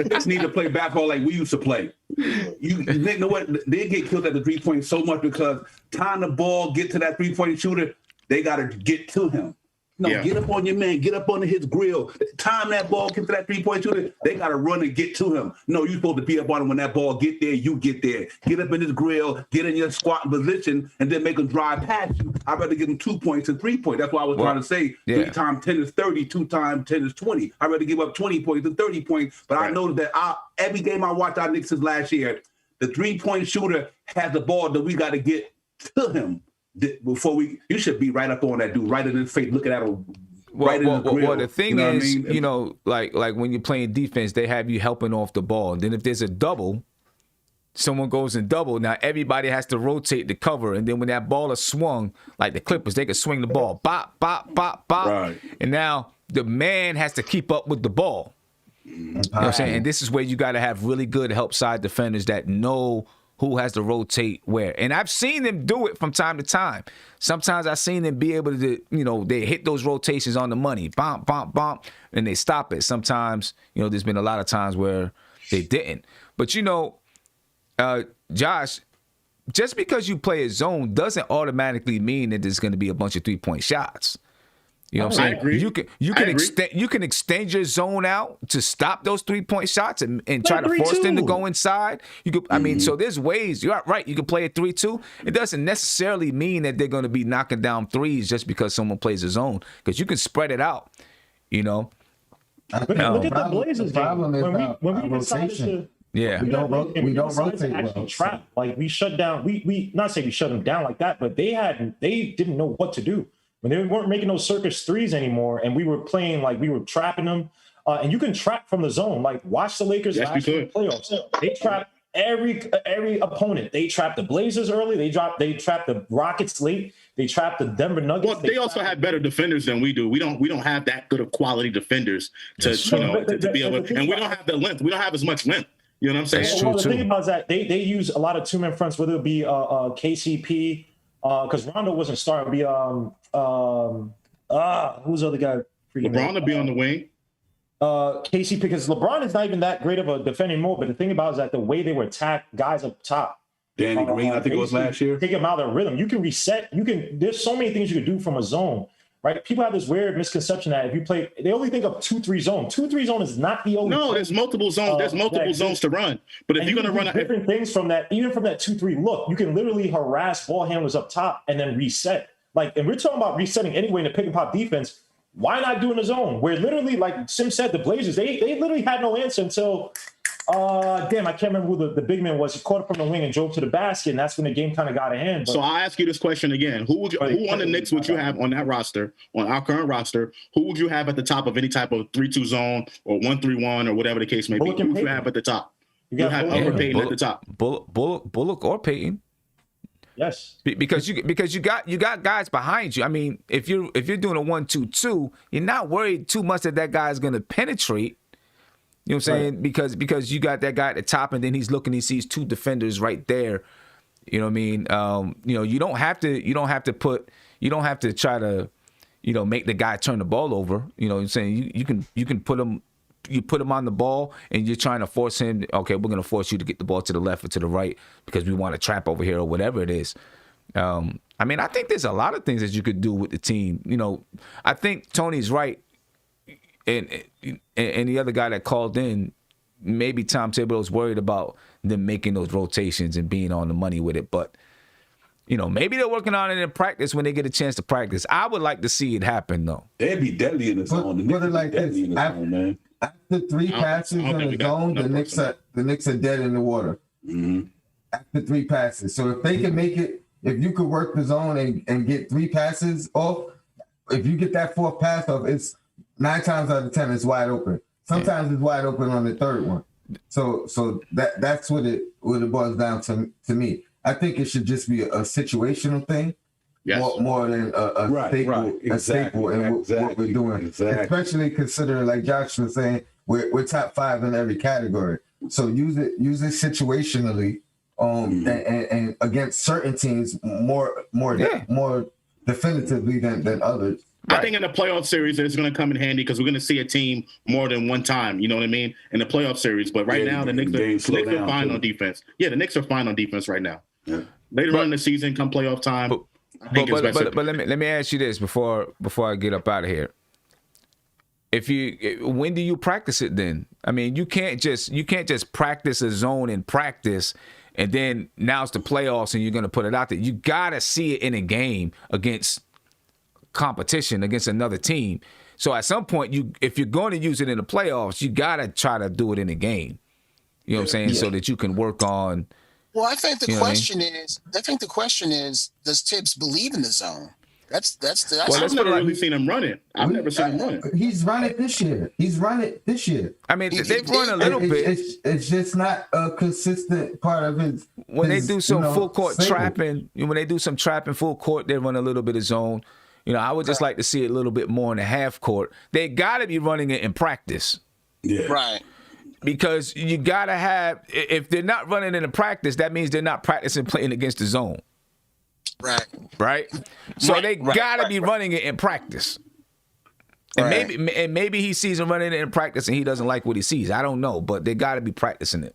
Knicks need to play basketball like we used to play. You know what? They get killed at the 3-point so much because time the ball get to that 3-point shooter, they got to get to him. Get up on your man, get up under his grill. Time that ball get to that 3-point shooter, they got to run and get to him. No, you're supposed to be up on him when that ball get there, you get there. Get up in his grill, get in your squatting position, and then make him drive past you. I'd rather give him 2 points than 3 points. That's why I was trying to say 3 times 10 is 30, 2 times 10 is 20. I'd rather give up 20 points than 30 points. But I know that every game I watched our Knicks since last year, the 3-point shooter has the ball that we got to get to him. Before you should be right up on that dude, right in his face, looking at him. Well, the thing is, like when you're playing defense, they have you helping off the ball. And then if there's a double, someone goes in double. Now everybody has to rotate the cover, and then when that ball is swung, like the Clippers, they can swing the ball, bop, bop, bop, bop, and now the man has to keep up with the ball. You know what I'm saying? And this is where you got to have really good help side defenders that know who has to rotate where. And I've seen them do it from time to time. Sometimes I've seen them be able to, they hit those rotations on the money. Bump, bump, bump, and they stop it. Sometimes, there's been a lot of times where they didn't. But, Josh, just because you play a zone doesn't automatically mean that there's going to be a bunch of 3-point shots. You know what I'm saying? I agree. You can extend your zone out to stop those 3-point shots and try to force them to go inside. You could, so there's ways. You're right. You can play a 3-2. It doesn't necessarily mean that they're going to be knocking down threes just because someone plays a zone, because you can spread it out. Look at the Blazers game. When we decided to. Yeah, we don't rotate well. Trap. Like we shut down. We not say we shut them down like that, but they didn't know what to do. When they weren't making those circus threes anymore, and we were playing like we were trapping them, and you can trap from the zone. Like watch the Lakers last year in the playoffs. They trapped every opponent. They trapped the Blazers early. They trapped the Rockets late. They trapped the Denver Nuggets. Well, they also have better defenders than we do. We don't have that good of quality defenders to be able. And we don't have the length. We don't have as much length. You know what I'm saying? That's true, the thing about that, they use a lot of 2-man fronts, whether it be KCP. Because Rondo wasn't starting. Be who's the other guy? LeBron would be on the wing. KCP, because LeBron is not even that great of a defender anymore. But the thing about it is that the way they were attacked guys up top. Danny Green, I think it was last year. Take them out of their rhythm. You can reset. There's so many things you can do from a zone. Right? People have this weird misconception that if you play, they only think of 2-3 zone. 2-3 zone is not the only. No, there's multiple zones. There's multiple zones to run. But if you're going to run different things from that, even from that 2-3 look, you can literally harass ball handlers up top and then reset. Like, and we're talking about resetting anyway in the pick and pop defense. Why not do in the zone? Where literally, like Sim said, the Blazers, they literally had no answer until. I can't remember who the big man was. He caught it from the wing and drove to the basket, and that's when the game kind of got out of hand. So I'll ask you this question again: Who on the Knicks would you have on that roster, on our current roster? Who would you have at the top of any type of 3-2 zone or 1-3-1 or whatever the case may be? Who would you have at the top? You have Payton at the top. Bullock or Payton. Yes, because you got guys behind you. I mean, if you're doing a 1-2-2, you're not worried too much that guy's going to penetrate. You know what I'm saying? Right. Because you got that guy at the top, and then he's looking, he sees 2 defenders right there. You know what I mean? You don't have to try to, make the guy turn the ball over. You know what I'm saying? You can put him on the ball, and you're trying to force him. Okay, we're going to force you to get the ball to the left or to the right because we want to trap over here or whatever it is. I I mean, I think there's a lot of things that you could do with the team. You know, I think Tony's right, and the other guy that called in, maybe Tom Thibodeau's worried about them making those rotations and being on the money with it. But, you know, maybe they're working on it in practice when they get a chance to practice. I would like to see it happen, though. They'd be deadly in the zone. Put it like this. After 3 passes in the zone, the Knicks are dead in the water. Mm-hmm. After 3 passes. So if they can make it, if you could work the zone and get 3 passes off, if you get that 4th pass off, it's 9 times out of 10 it's wide open. Sometimes it's wide open on the 3rd one. So that's what it boils down to me. I think it should just be a situational thing. Yes. More than a staple in what we're doing. Exactly. Especially considering, like Josh was saying, we're top 5 in every category. So use it situationally, and against certain teams more definitively than others. I think in the playoff series, it's going to come in handy because we're going to see a team more than one time. You know what I mean? In the playoff series. But right now, the Knicks are fine on defense. Yeah, the Knicks are fine on defense right now. Yeah. Later on in the season, come playoff time. But let me ask you this before I get up out of here. When do you practice it then? I mean, you can't just practice a zone in practice and then now it's the playoffs and you're going to put it out there. You got to see it in a game against competition, against another team. So at some point, if you're going to use it in the playoffs, you got to try to do it in a game. You know what I'm saying? Yeah. So that you can work on. Well, I think the question is, does Tibbs believe in the zone? That's I've never really seen him run it. I've never seen him run it. He's run it this year. I mean, they've run a little bit. It's just not a consistent part of his. When they do some full court trapping, when they do some trapping full court, they run a little bit of zone. You know, I would just like to see it a little bit more in the half court. They got to be running it in practice. Yeah. Right. Because you got to have, if they're not running in the practice, that means they're not practicing playing against the zone. Right. So they got to be running it in practice. And maybe he sees them running it in practice and he doesn't like what he sees. I don't know, but they got to be practicing it.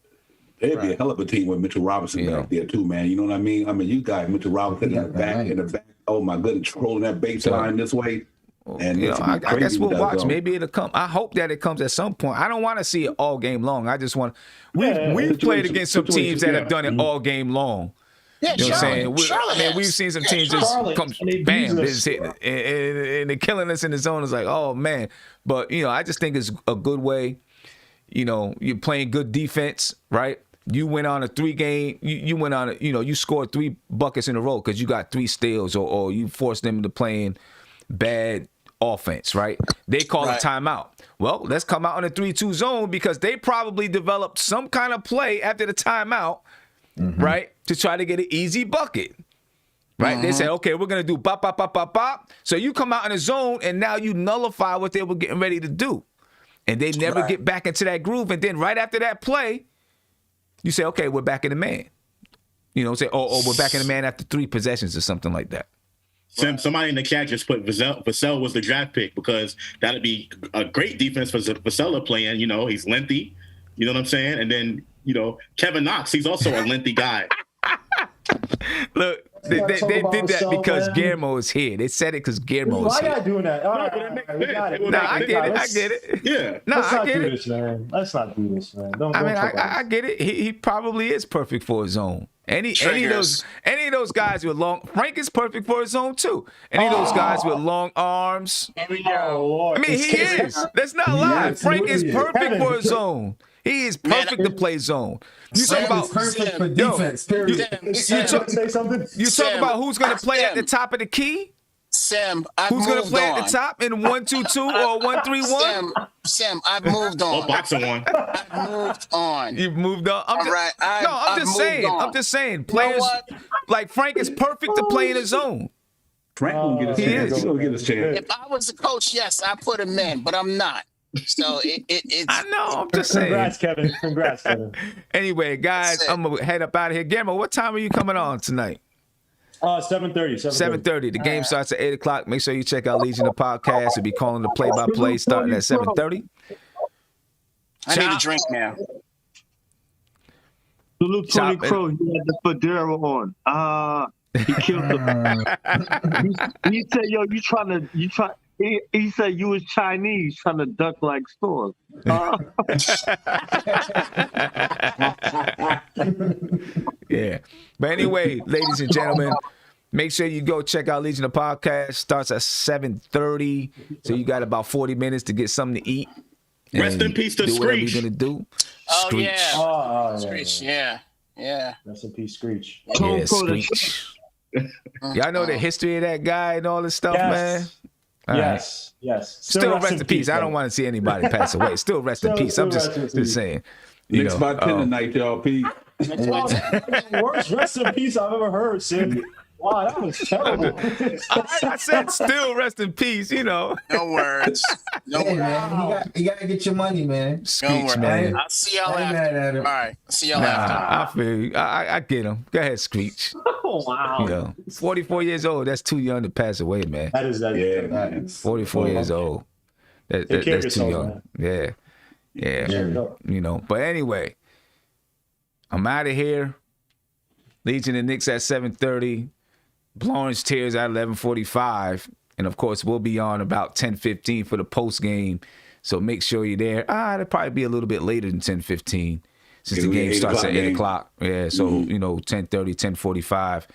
They'd be a hell of a team with Mitchell Robinson back there too, man. You know what I mean? I mean, you got Mitchell Robinson in the back. Oh my goodness, trolling that baseline this way. And I guess we'll watch. Maybe it'll come. I hope that it comes at some point. I don't want to see it all game long. I just want. We've played against some teams that have done it all game long. Yeah, you know what I'm saying? We've seen some teams just come, bam, just hit, and they're killing us in the zone. It's like, oh man. But I just think it's a good way. You're playing good defense, right? You went on a 3-game. You went on you scored 3 buckets in a row because you got 3 steals, or you forced them to playing bad offense, right? They call a timeout. Well, let's come out in a 3-2 zone because they probably developed some kind of play after the timeout, right, to try to get an easy bucket, right? They say, okay, we're gonna do bop, bop, bop, bop, bop. So you come out in a zone and now you nullify what they were getting ready to do, and they never get back into that groove. And then right after that play, you say, okay, we're back in the man. Or we're back in the man after 3 possessions or something like that. Somebody in the chat just put Vassell was the draft pick because that'd be a great defense for Vassell playing. He's lengthy. You know what I'm saying? And then, Kevin Knox, he's also a lengthy guy. Look, they did that because Guillermo is here. They said it because Guillermo is here. Why y'all doing that? All right, I get it. Yeah. Let's not do this, man. I get it. He probably is perfect for his zone. Any of those guys with long, Frank is perfect for his zone too. Any of those guys with long arms. Oh Lord. I mean, he is. Let's not lie. Frank is perfect for his zone. He is perfect to play zone. You talk about perfect for defense. You talk about who's going to play at the top of the key. Sam, who's going to play at the top in 1-2-2 or 1-3-1? Sam, I've moved on. Boxing one. I've moved on. You've moved on. I'm just saying. Players like Frank is perfect to play in his zone. Frank won't get his chance. He's gonna get his chance. If I was a coach, yes, I put him in, but I'm not. So it's. I know. I'm just saying. Congrats, Kevin. Anyway, guys, I'm gonna head up out of here. Guillermo, what time are you coming on tonight? 7:30. 7:30. The game starts at 8:00. Make sure you check out Legion of Podcast. We'll be calling the play-by-play starting at 7:30. I need a drink now. Salute Tony Crow. You had the Federa on. He killed him. He said, "Yo, you try." He said you was Chinese trying to duck like stores. Yeah. But anyway, ladies and gentlemen, make sure you go check out Legion of Podcast. Starts at 7:30. So you got about 40 minutes to get something to eat. Rest in peace to do whatever Screech. you're gonna do. Oh Screech. yeah, Screech. Yeah. Rest in peace, Screech. Yeah, Screech. Y'all know the history of that guy and all this stuff, man. All Yes. right. Yes. Still rest in peace. I don't want to see anybody pass away. Still rest in peace. I'm just saying. Knicks by 10 tonight, y'all. Peace. Worst rest in peace I've ever heard, Sid. Wow, that was terrible. I said still rest in peace, No words. No Hey, words. man, you gotta get your money, man. Screech, man. I'll see y'all I ain't after. mad at him. All right. I'll see y'all after. I feel you. I get him. Go ahead, Screech. Oh, wow. 44 years old. That's too young to pass away, man. That is that. Yeah. 44 years old. Take care of That's too yourself, young. man. Yeah. But anyway, I'm out of here. Legion and Knicks at 7:30. Lawrence Tears at 11:45. And of course, we'll be on about 10:15 for the post game. So make sure you're there. It'll probably be a little bit later than 10:15 since the game starts at 8 o'clock. Yeah, so 10:30, 10:45.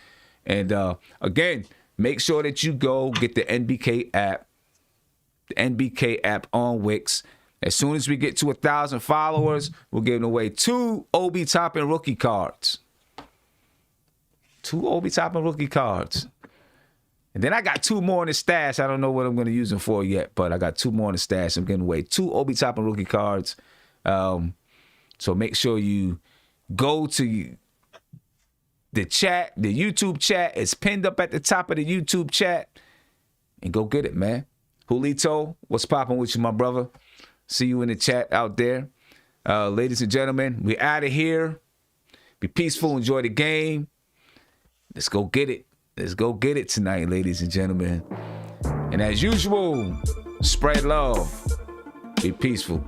And again, make sure that you go get the NBK app. The NBK app on Wix. As soon as we get to 1,000 followers, we're giving away 2 Obi Toppin rookie cards. 2 Obi Toppin rookie cards. And then I got 2 more in the stash. I don't know what I'm going to use them for yet, but I got 2 more in the stash. I'm giving away 2 Obi Toppin rookie cards. So make sure you go to the chat, the YouTube chat. It's pinned up at the top of the YouTube chat. And go get it, man. Julito, what's popping with you, my brother? See you in the chat out there. Ladies and gentlemen, we're out of here. Be peaceful. Enjoy the game. Let's go get it. Let's go get it tonight, ladies and gentlemen. And as usual, spread love. Be peaceful.